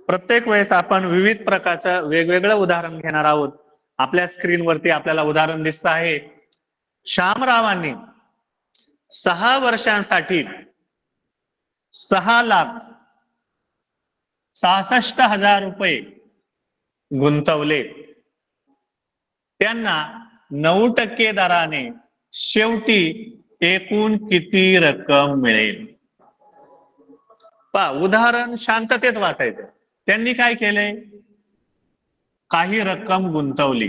प्रत्येक वेळेस आपण विविध प्रकारचं वेगवेगळं उदाहरण घेणार आहोत. आपल्या स्क्रीनवरती आपल्याला उदाहरण दिसत आहे. श्यामरावांनी 6 वर्षांसाठी 6,66,000 रुपये गुंतवले. त्यांना 9% दराने शेवटी एकूण किती रक्कम मिळेल? पहा उदाहरण शांततेत वाचायचं. त्यांनी काय केलंय? काही रक्कम गुंतवली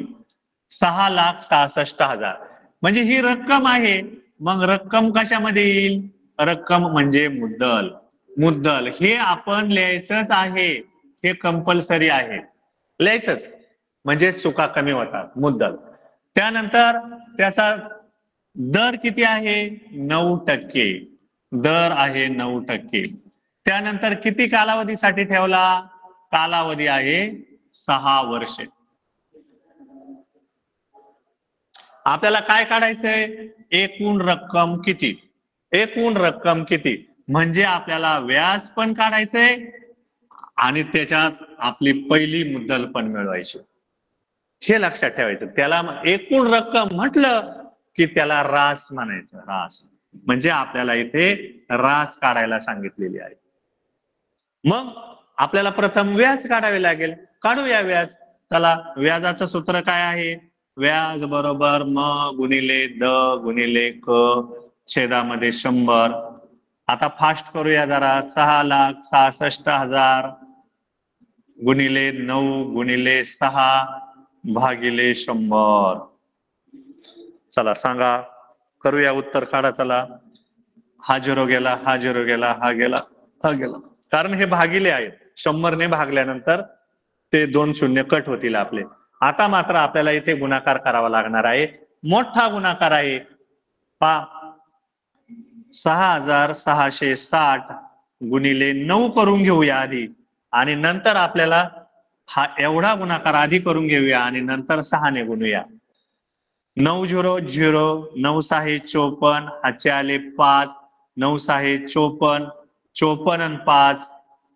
6,66,000 म्हणजे ही रक्कम आहे. मग रक्कम कशामध्ये येईल? रक्कम म्हणजे मुद्दल. मुद्दल हे आपण लिहायचंच आहे. हे कंपल्सरी आहे लिहायचंच म्हणजे चुका कमी होतात. मुद्दल. त्यानंतर त्याचा दर किती आहे? 9%. दर आहे 9%. त्यानंतर किती कालावधीसाठी ठेवला? कालावधी आहे 6 वर्षे. आपल्याला काय काढायचंय? एकूण रक्कम किती? एकूण रक्कम किती म्हणजे आपल्याला व्याज पण काढायचंय आणि त्याच्यात आपली पहिली मुद्दल पण मिळवायची. हे लक्षात ठेवायचं. त्याला एकूण रक्कम म्हटलं की त्याला रास म्हणायचं. रास म्हणजे आपल्याला इथे रास काढायला सांगितलेली आहे. मग आपल्याला प्रथम व्याज काढावे लागेल. काढूया व्याज. चला व्याजाचं सूत्र काय आहे? व्याज बरोबर म गुणिले द गुणिले क छेदामध्ये 100. आता फास्ट करूया जरा. 6,66,000 गुणिले 9 गुणिले 6 भागिले 100. चला सांगा. करूया उत्तर काढा. चला हा 0 गेला, हा 0 गेला, हा गेला, हा गेला. कारण हे भागिले आहेत. 100 ने भागल्यानंतर ते 2 शून्य कट होतील आपले. आता मात्र आपल्याला इथे गुणाकार करावा लागणार आहे. मोठा गुणाकार आहे. पहा 6,660 गुणिले 9 करून घेऊया आधी आणि नंतर आपल्याला हा एवढा गुणाकार आधी करून घेऊया आणि नंतर 6 ने गुणूया. 9 0 0 9 6 54 हाचे आले 5 9 6 54 54 आणि 5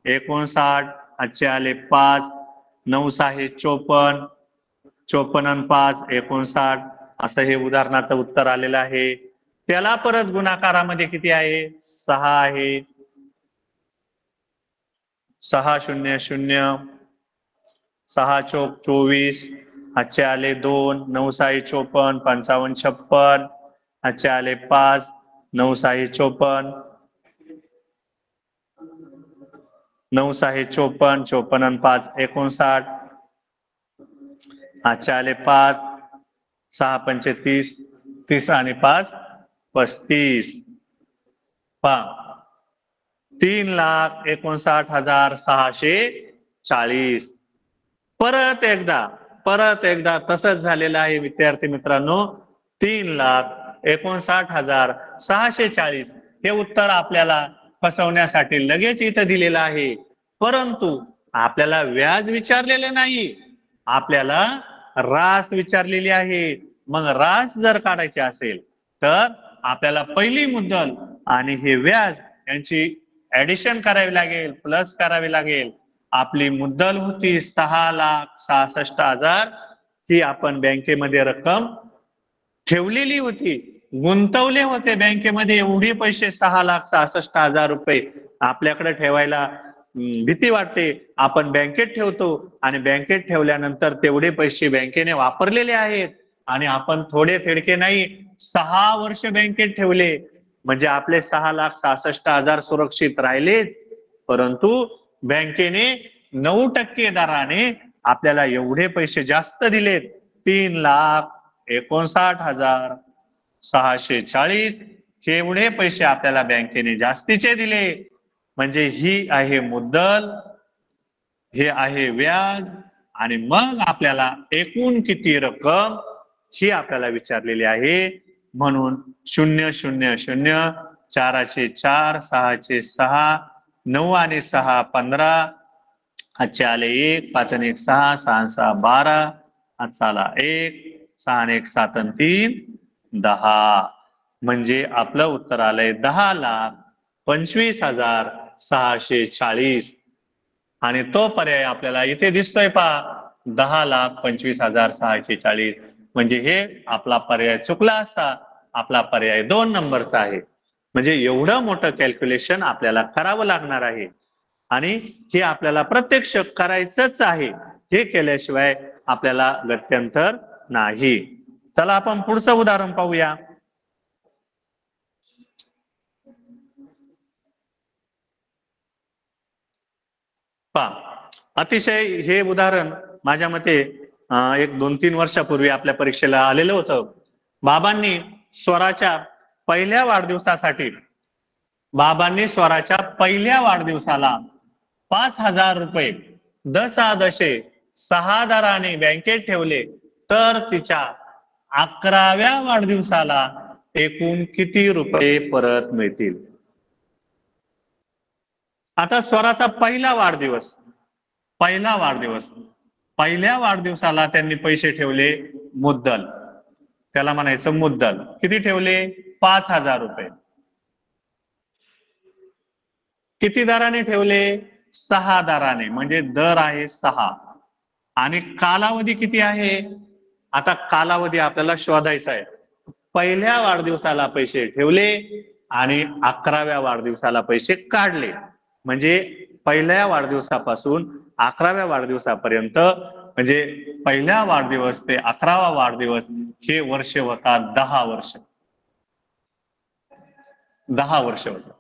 59 हाचे आले 5 9 6 54 54 आणि 5 59 असं हे उदाहरणाचं उत्तर आलेलं आहे. त्याला परत गुणाकारामध्ये किती आहे? 6 आहे. 6 0 0 6 चौक 24 हाचे आले 2 9 6 54 55 56 हाचे आले 5 9 6 54 9 6 54 54 आणि 5 59 हाचे आले 5 6 पंच 30 30 आणि 5 35. पहा 3,59,640. परत एकदा तसंच झालेलं आहे विद्यार्थी मित्रांनो. 3,59,640 हे उत्तर आपल्याला फसवण्यासाठी लगेच इथं दिलेलं आहे. परंतु आपल्याला व्याज विचारलेले नाही. आपल्याला रास विचारलेली आहे. मग रास जर काढायची असेल तर आपल्याला पहिली मुद्दल आणि हे व्याज यांची ऍडिशन करावी लागेल, प्लस करावी लागेल. आपली मुद्दल होती 6,66,000 ही आपण बँकेमध्ये रक्कम ठेवलेली होती. गुंतवले होते बँकेमध्ये एवढे पैसे 6,66,000 रुपये. आपल्याकडे ठेवायला भीती वाटते. आपण बँकेत ठेवतो आणि बँकेत ठेवल्यानंतर तेवढे पैसे बँकेने वापरलेले आहेत आणि आपण थोडे थेडके नाही 6 वर्ष बँकेत ठेवले म्हणजे आपले 6,66,000 सुरक्षित राहिलेच. परंतु बँकेने 9% दराने आपल्याला एवढे पैसे जास्त दिलेत. 3,59,640 हे एवढे पैसे आपल्याला बँकेने जास्तीचे दिले. म्हणजे ही आहे मुद्दल, हे आहे व्याज आणि मग आपल्याला एकूण किती रक्कम ही आपल्याला विचारलेली आहे. म्हणून 0 0 0 4चे 4 6चे 6 9 आणि 6 15 हाचे आले 1 5 आणि 1 6 6 6 12 हाचा आला 1 6 आणि 1 7 आणि 3 10. म्हणजे आपलं उत्तर आलंय 10,25,640. आणि तो पर्याय आपल्याला इथे दिसतोय पहा, 10,25,640. म्हणजे हे आपला पर्याय चुकला असता, आपला पर्याय 2 नंबरचा आहे. म्हणजे एवढं मोठं कॅल्क्युलेशन आपल्याला करावं लागणार आहे आणि हे आपल्याला प्रत्यक्ष करायचंच आहे. हे केल्याशिवाय आपल्याला गत्यंतर नाही. चला आपण पुढचं उदाहरण पाहूया. पहा, अतिशय हे उदाहरण माझ्या मते एक 2-3 वर्षापूर्वी आपल्या परीक्षेला आलेलं होतं. बाबांनी स्वराच्या पहिल्या वाढदिवसाला 5,000 रुपये दशादशे 6 दराने बँकेत ठेवले, तर तिच्या 11व्या वाढदिवसाला एकूण किती रुपये परत मिळतील? आता स्वराचा पहिल्या वाढदिवसाला त्यांनी पैसे ठेवले मुद्दल, त्याला म्हणायचं मुद्दल. किती ठेवले? 5,000 रुपये. किती दराने ठेवले? 6 दराने, म्हणजे दर आहे 6. आणि कालावधी किती आहे? आता कालावधी आपल्याला शोधायचा आहे. पहिल्या वाढदिवसाला पैसे ठेवले आणि 11व्या वाढदिवसाला पैसे काढले. म्हणजे पहिल्या वाढदिवसापासून 11व्या वाढदिवसापर्यंत, म्हणजे पहिला वाढदिवस ते 11वा वाढदिवस हे वर्ष होतात 10 वर्ष. 10 वर्ष होतात.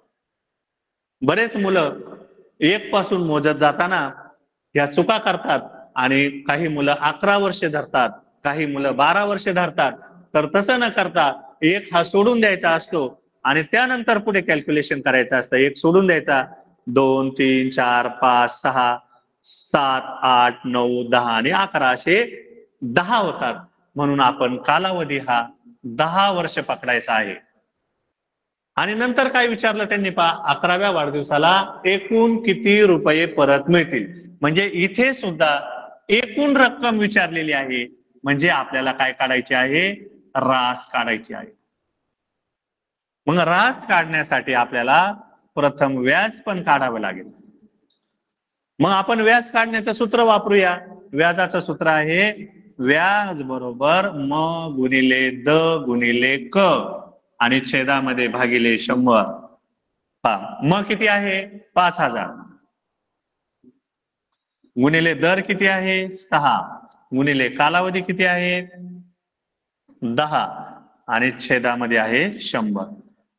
बरेच मुलं 1 पासून मोजत जाताना या चुका करतात आणि काही मुलं 11 वर्ष धरतात, काही मुलं 12 वर्ष धरतात. तर तसं न करता 1 हा सोडून द्यायचा असतो आणि त्यानंतर पुढे कॅल्क्युलेशन करायचं असतं. 1 सोडून द्यायचा, 2, 3, 4, 5, 6, 7, 8, 9, 10 आणि 11 असे 10 होतात. म्हणून आपण कालावधी हा 10 वर्ष पकडायचा आहे. आणि नंतर काय विचारलं त्यांनी पहा, 11व्या वाढदिवसाला एकूण किती रुपये परत मिळतील? म्हणजे इथे सुद्धा एकूण रक्कम विचारलेली आहे. म्हणजे आपल्याला काय काढायची आहे? रास काढायची आहे. मग रास काढण्यासाठी आपल्याला प्रथम व्याज पण काढावं लागेल. मग आपण व्याज काढण्याचं सूत्र वापरूया. व्याजाचं सूत्र आहे व्याज बरोबर म गुणिले द गुणिले क आणि छेदामध्ये भागिले 100. मग किती आहे? 5,000 गुणिले दर किती आहे? 6 गुणिले कालावधी किती आहे? 10 आणि छेदामध्ये आहे 100.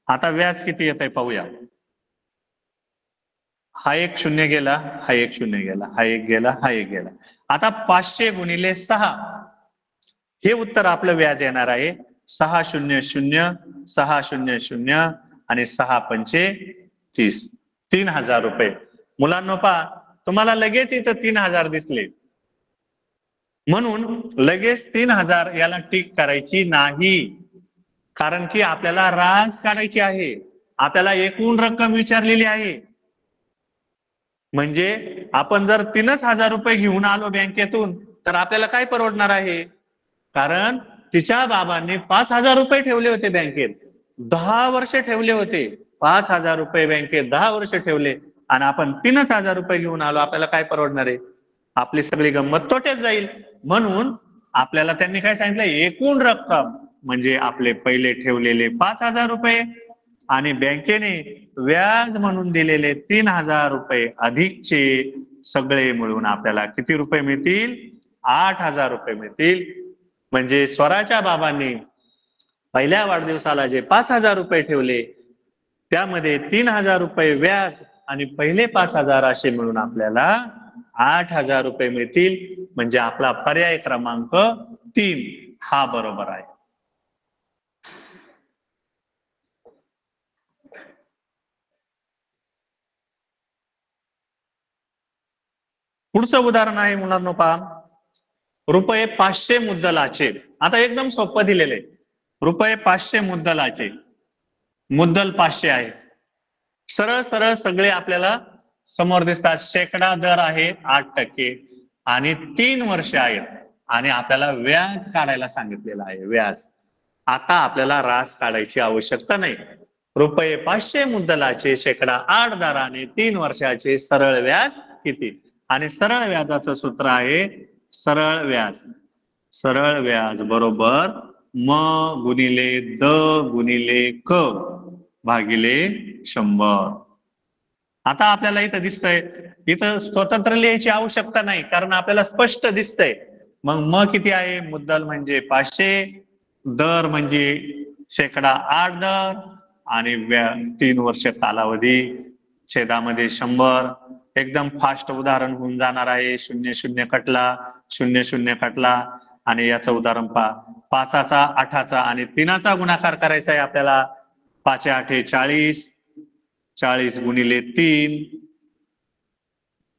आता व्याज किती येत आहे पाहूया. हा एक शून्य गेला, हा एक शून्य गेला, हा एक गेला, हा एक गेला. आता 500 गुणिले 6 हे उत्तर आपलं व्याज येणार आहे. 600, 600 आणि 6 पंचे 30, 3,000 रुपये. मुलांनो पहा, तुम्हाला लगेच इथं 3,000 दिसले म्हणून लगेच 3,000 याला टिक करायची नाही, कारण की आपल्याला रास काढायची आहे. आपल्याला एकूण रक्कम विचारलेली आहे. म्हणजे आपण जर 3,000 रुपये घेऊन आलो बँकेतून तर आपल्याला काय परवडणार आहे? कारण तिच्या बाबांनी 5,000 रुपये ठेवले होते बँकेत, 10 वर्ष ठेवले होते. 5,000 रुपये बँकेत 10 वर्ष ठेवले आणि आपण 3,000 रुपये घेऊन आलो, आपल्याला काय परवडणार आहे? आपली सगळी गंमत तोट्यात जाईल. म्हणून आपल्याला त्यांनी काय सांगितलं? एकूण रक्कम म्हणजे आपले पहिले ठेवलेले 5,000 रुपये आणि बँकेने व्याज म्हणून दिलेले 3,000 रुपये अधिकचे सगळे मिळून आपल्याला किती रुपये मिळतील? 8,000 रुपये मिळतील. म्हणजे स्वराच्या बाबांनी पहिल्या वाढदिवसाला जे 5,000 रुपये ठेवले त्यामध्ये 3,000 रुपये व्याज आणि पहिले 5,000 असे मिळून आपल्याला 8,000 रुपये मिळतील. म्हणजे आपला पर्याय क्रमांक 3 हा बरोबर आहे. पुढचं उदाहरण आहे मुलांनो पहा, रुपये 500 मुद्दलाचे. आता एकदम सोपं दिलेले, रुपये 500 मुद्दलाचे, मुद्दल 500 आहे. सरळ सरळ सगळे आपल्याला समोर दिसतात. शेकडा दर आहे 8% आणि 3 वर्ष आहेत आणि आपल्याला व्याज काढायला सांगितलेलं आहे. व्याज आता आपल्याला रास काढायची आवश्यकता नाही. रुपये 500 मुद्दलाचे शेकडा 8 दराने 3 वर्षाचे सरळ व्याज किती? आणि सरळ व्याजाचं सूत्र आहे सरळ व्याज. सरळ व्याज बरोबर म गुणिले द गुणिले क भागिले 100. आता आपल्याला इथं दिसतंय, इथं स्वतंत्र लिहायची आवश्यकता नाही कारण आपल्याला स्पष्ट दिसतंय. मग म किती आहे? मुद्दल म्हणजे 500, दर म्हणजे शेकडा 8 दर आणि 3 वर्ष कालावधी छेदामध्ये 100. एकदम फास्ट उदाहरण होऊन जाणार आहे. 0 0 कटला, 0 0 कटला आणि याचं उदाहरण पहा. 5चा 8चा आणि 3चा गुणाकार करायचा आहे आपल्याला. 5 8 40, 40 गुणिले 3,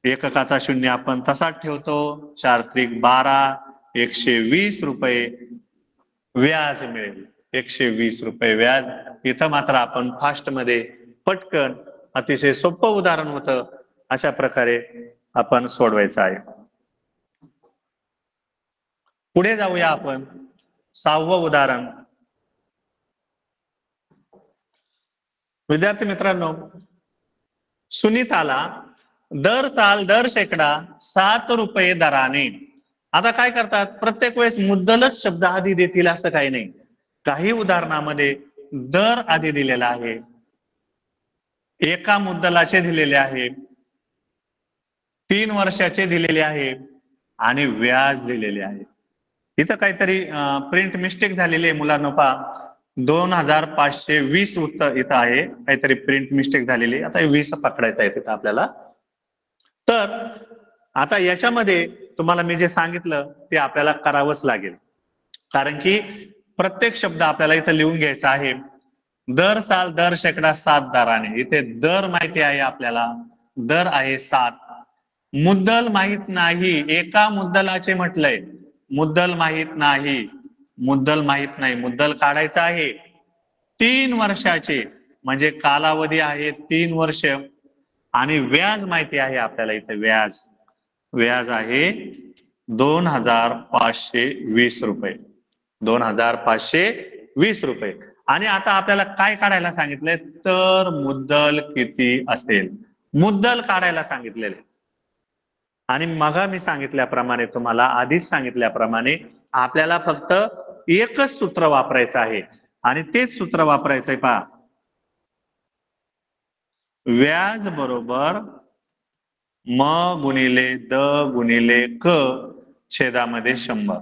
एककाचा 0 आपण तसाच ठेवतो. 4 त्रिक 12, 120 रुपये व्याज मिळेल. 120 रुपये व्याज. इथं मात्र आपण फास्ट मध्ये पटकन अतिशय सोपं उदाहरण होतं. अशा प्रकारे आपण सोडवायचं आहे. पुढे जाऊया आपण 6वं उदाहरण. विद्यार्थी मित्रांनो, सुनीताला दर साल दर शेकडा 7 रुपये दराने. आता काय करतात, प्रत्येक वेळेस मुद्दलच शब्द आधी देतील असं काही नाही. काही उदाहरणामध्ये दर आधी दिलेला आहे, एका मुद्दलाचे दिलेले आहे, 3 वर्षाचे दिलेले आहे आणि व्याज दिलेले आहे. इथं काहीतरी प्रिंट मिस्टेक झालेली आहे मुलांनो. पहा 2520 उत्तर इथं आहे, काहीतरी प्रिंट मिस्टेक झालेली. आता 20 पकडायचं आहे तिथं आपल्याला. तर आता याच्यामध्ये तुम्हाला मी जे सांगितलं ते आपल्याला करावंच लागेल, कारण की प्रत्येक शब्द आपल्याला इथं लिहून घ्यायचा आहे. दर साल दर शेकडा 7 दराने. इथे दर माहिती आहे आपल्याला, दर आहे 7. मुद्दल माहित नाही, एका मुद्दलाचे म्हटलंय. मुद्दल माहित नाही, मुद्दल माहित नाही, मुद्दल काढायचं आहे. 3 वर्षाचे म्हणजे कालावधी आहे 3 वर्ष आणि व्याज माहिती आहे आपल्याला. इथे व्याज, व्याज आहे 2520 रुपये. 2520 रुपये. आणि आता आपल्याला काय काढायला सांगितलंय, तर मुद्दल किती असेल, मुद्दल काढायला सांगितलेले. आणि मग मी सांगितल्याप्रमाणे, तुम्हाला आधीच सांगितल्याप्रमाणे आपल्याला फक्त एकच सूत्र वापरायचं आहे आणि तेच सूत्र वापरायचंय. पहा, व्याज बरोबर म गुणिले द गुणिले क छेदामध्ये 100.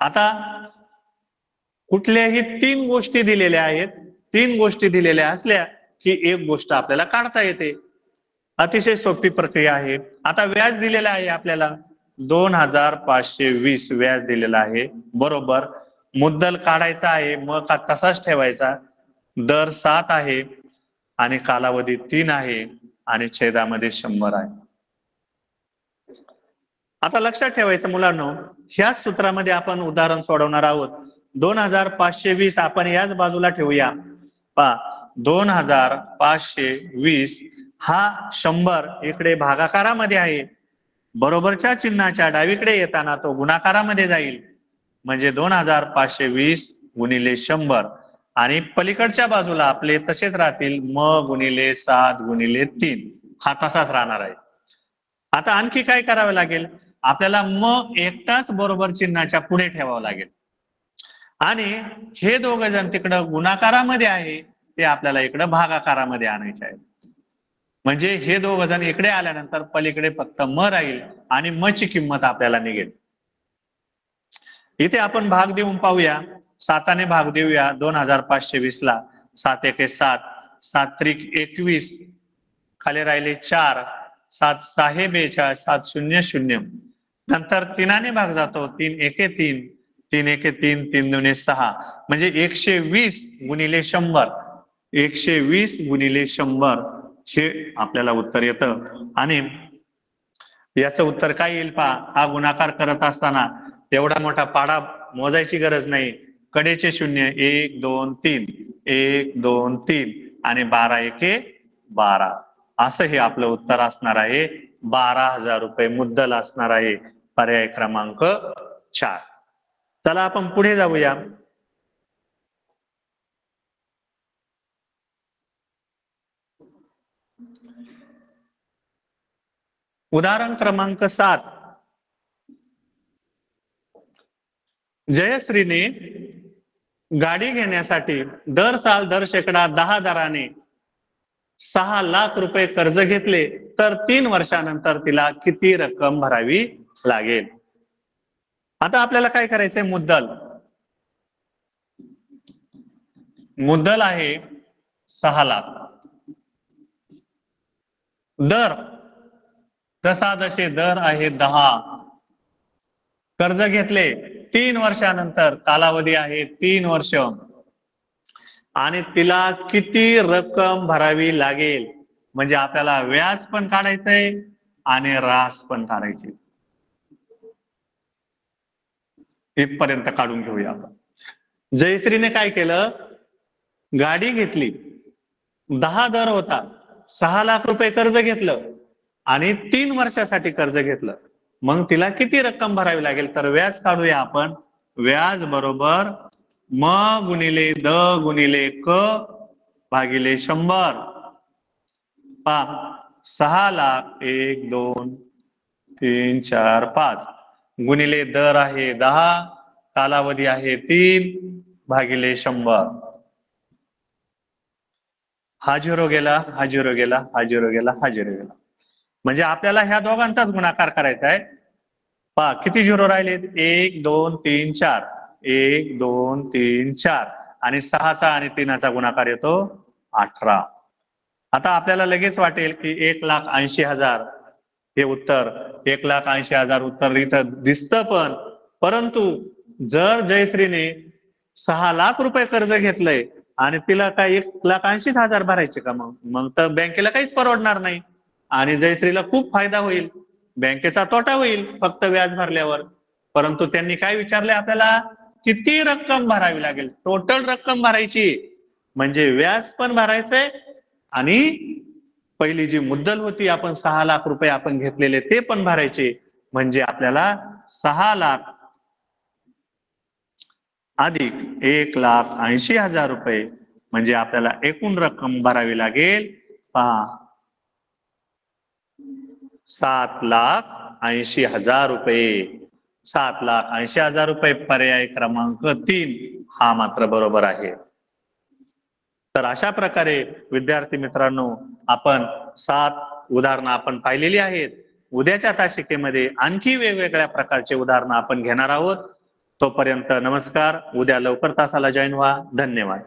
आता कुठल्याही 3 गोष्टी दिलेल्या आहेत. 3 गोष्टी दिलेल्या असल्या की एक गोष्ट आपल्याला काढता येते. अतिशय सोपी प्रक्रिया आहे. आता व्याज दिलेला आहे आपल्याला 2520 व्याज दिलेला आहे, बरोबर. मुद्दल काढायचा आहे, मग का तसाच ठेवायचा. दर 7 आहे आणि कालावधी 3 आहे आणि छेदामध्ये 100 आहे. आता लक्षात ठेवायचं मुलांनो, ह्याच सूत्रामध्ये आपण उदाहरण सोडवणार आहोत. 2520 आपण याच बाजूला ठेवूया. पहा 2520 हा 100 इकडे भागाकारामध्ये आहे, बरोबरच्या चिन्हाच्या डावीकडे येताना तो गुणाकारामध्ये जाईल. म्हणजे 2520 गुणिले 100 आणि पलीकडच्या बाजूला आपले तसेच राहतील म गुणिले 7 गुणिले 3. हा तसाच राहणार आहे. आता आणखी काय करावं लागेल, आपल्याला म एकटाच बरोबर चिन्हाच्या पुढे ठेवावं लागेल आणि हे दोघ जण तिकडं गुणाकारामध्ये आहे ते आपल्याला इकडं भागाकारामध्ये आणायचे आहे. म्हणजे हे दोघ जण इकडे आल्यानंतर पलीकडे फक्त म राहील आणि म ची किंमत आपल्याला निघेल. इथे आपण भाग देऊन पाहूया. 7 ने भाग देऊया 2520 ला. 7 एके 7, 7 त्रिक 21, खाली राहिले 4, 7 6 42, 7 0 0. नंतर 3 ने भाग जातो. 3 एके 3, 3 एके 3, 3 दुने 6, म्हणजे 120 गुणिले 100. 120 गुणिले 100 हे आपल्याला उत्तर येतं. आणि याचं उत्तर काय येईल पहा. हा गुणाकार करत असताना एवढा मोठा पाडा मोजायची गरज नाही. कडेचे 0 1 2 3, 1 2 3 आणि 12 एके 12. असं हे आपलं उत्तर असणार आहे. 12,000 रुपये मुद्दल असणार आहे. पर्याय क्रमांक 4. चला आपण पुढे जाऊया. उदाहरण क्रमांक 7. जयश्रीने गाडी घेण्यासाठी दर साल दर शेकडा 10 दराने 6 लाख रुपये कर्ज घेतले तर 3 वर्षानंतर तिला किती रक्कम भरावी लागेल? आता आपल्याला काय करायचंय? मुद्दल आहे 6 लाख. दर जसा जसे दर आहे 10. कर्ज घेतले 3 वर्षानंतर, कालावधी आहे 3 वर्ष, आणि तिला किती रक्कम भरावी लागेल? म्हणजे आपल्याला व्याज पण काढायचंय आणि रास पण काढायची. इथपर्यंत काढून घेऊया आपण. जयश्रीने काय केलं? गाडी घेतली, 10 दर होता, 6 लाख रुपये कर्ज घेतलं आणि 3 वर्षासाठी कर्ज घेतलं. मग तिला किती रक्कम भरावी लागेल? तर व्याज काढूया आपण. व्याज बरोबर म गुणिले द गुणिले क भागिले 100. 6 लाख 1 2 3 4 5 गुणिले दर आहे 10, कालावधी आहे 3 भागिले 100. हा झिरो गेला, हा झिरो गेला, हा झिरो गेला, हा झिरो गेला. म्हणजे आपल्याला ह्या दोघांचाच गुणाकार करायचा आहे. किती झिरो राहिलेत? 1 2 3 4. 1 2 3 4 आणि 6चा आणि 3चा गुणाकार येतो 18. आता आपल्याला लगेच वाटेल की 1,80,000 हे उत्तर, 1,80,000 उत्तर इथं दिसतं पण, परंतु जर जयश्रीने 6 लाख रुपये कर्ज घेतलंय आणि तिला काय 1,80,000 भरायचे का? मग तर बँकेला काहीच परवडणार नाही आणि जयश्रीला खूप फायदा होईल, बँकेचा तोटा होईल फक्त व्याज भरल्यावर. परंतु त्यांनी काय विचारले आपल्याला? किती रक्कम भरावी लागेल? टोटल रक्कम भरायची, म्हणजे व्याज पण भरायचंय आणि पहिली जी मुद्दल होती आपण 6 लाख रुपये आपण घेतलेले ते पण भरायचे. म्हणजे आपल्याला 6 लाख अधिक 1,80,000 रुपये म्हणजे आपल्याला एकूण रक्कम भरावी लागेल 7,80,000 रुपये. 7,80,000 रुपये. पर्याय क्रमांक 3 हा मात्र बरोबर आहे. तर अशा प्रकारे विद्यार्थी मित्रांनो, आपण 7 उदाहरणं आपण पाहिलेली आहेत. उद्याच्या तासिकेमध्ये आणखी वेगवेगळ्या प्रकारचे उदाहरणं आपण घेणार आहोत. तोपर्यंत नमस्कार. उद्या लवकर तासाला जॉईन व्हा. धन्यवाद.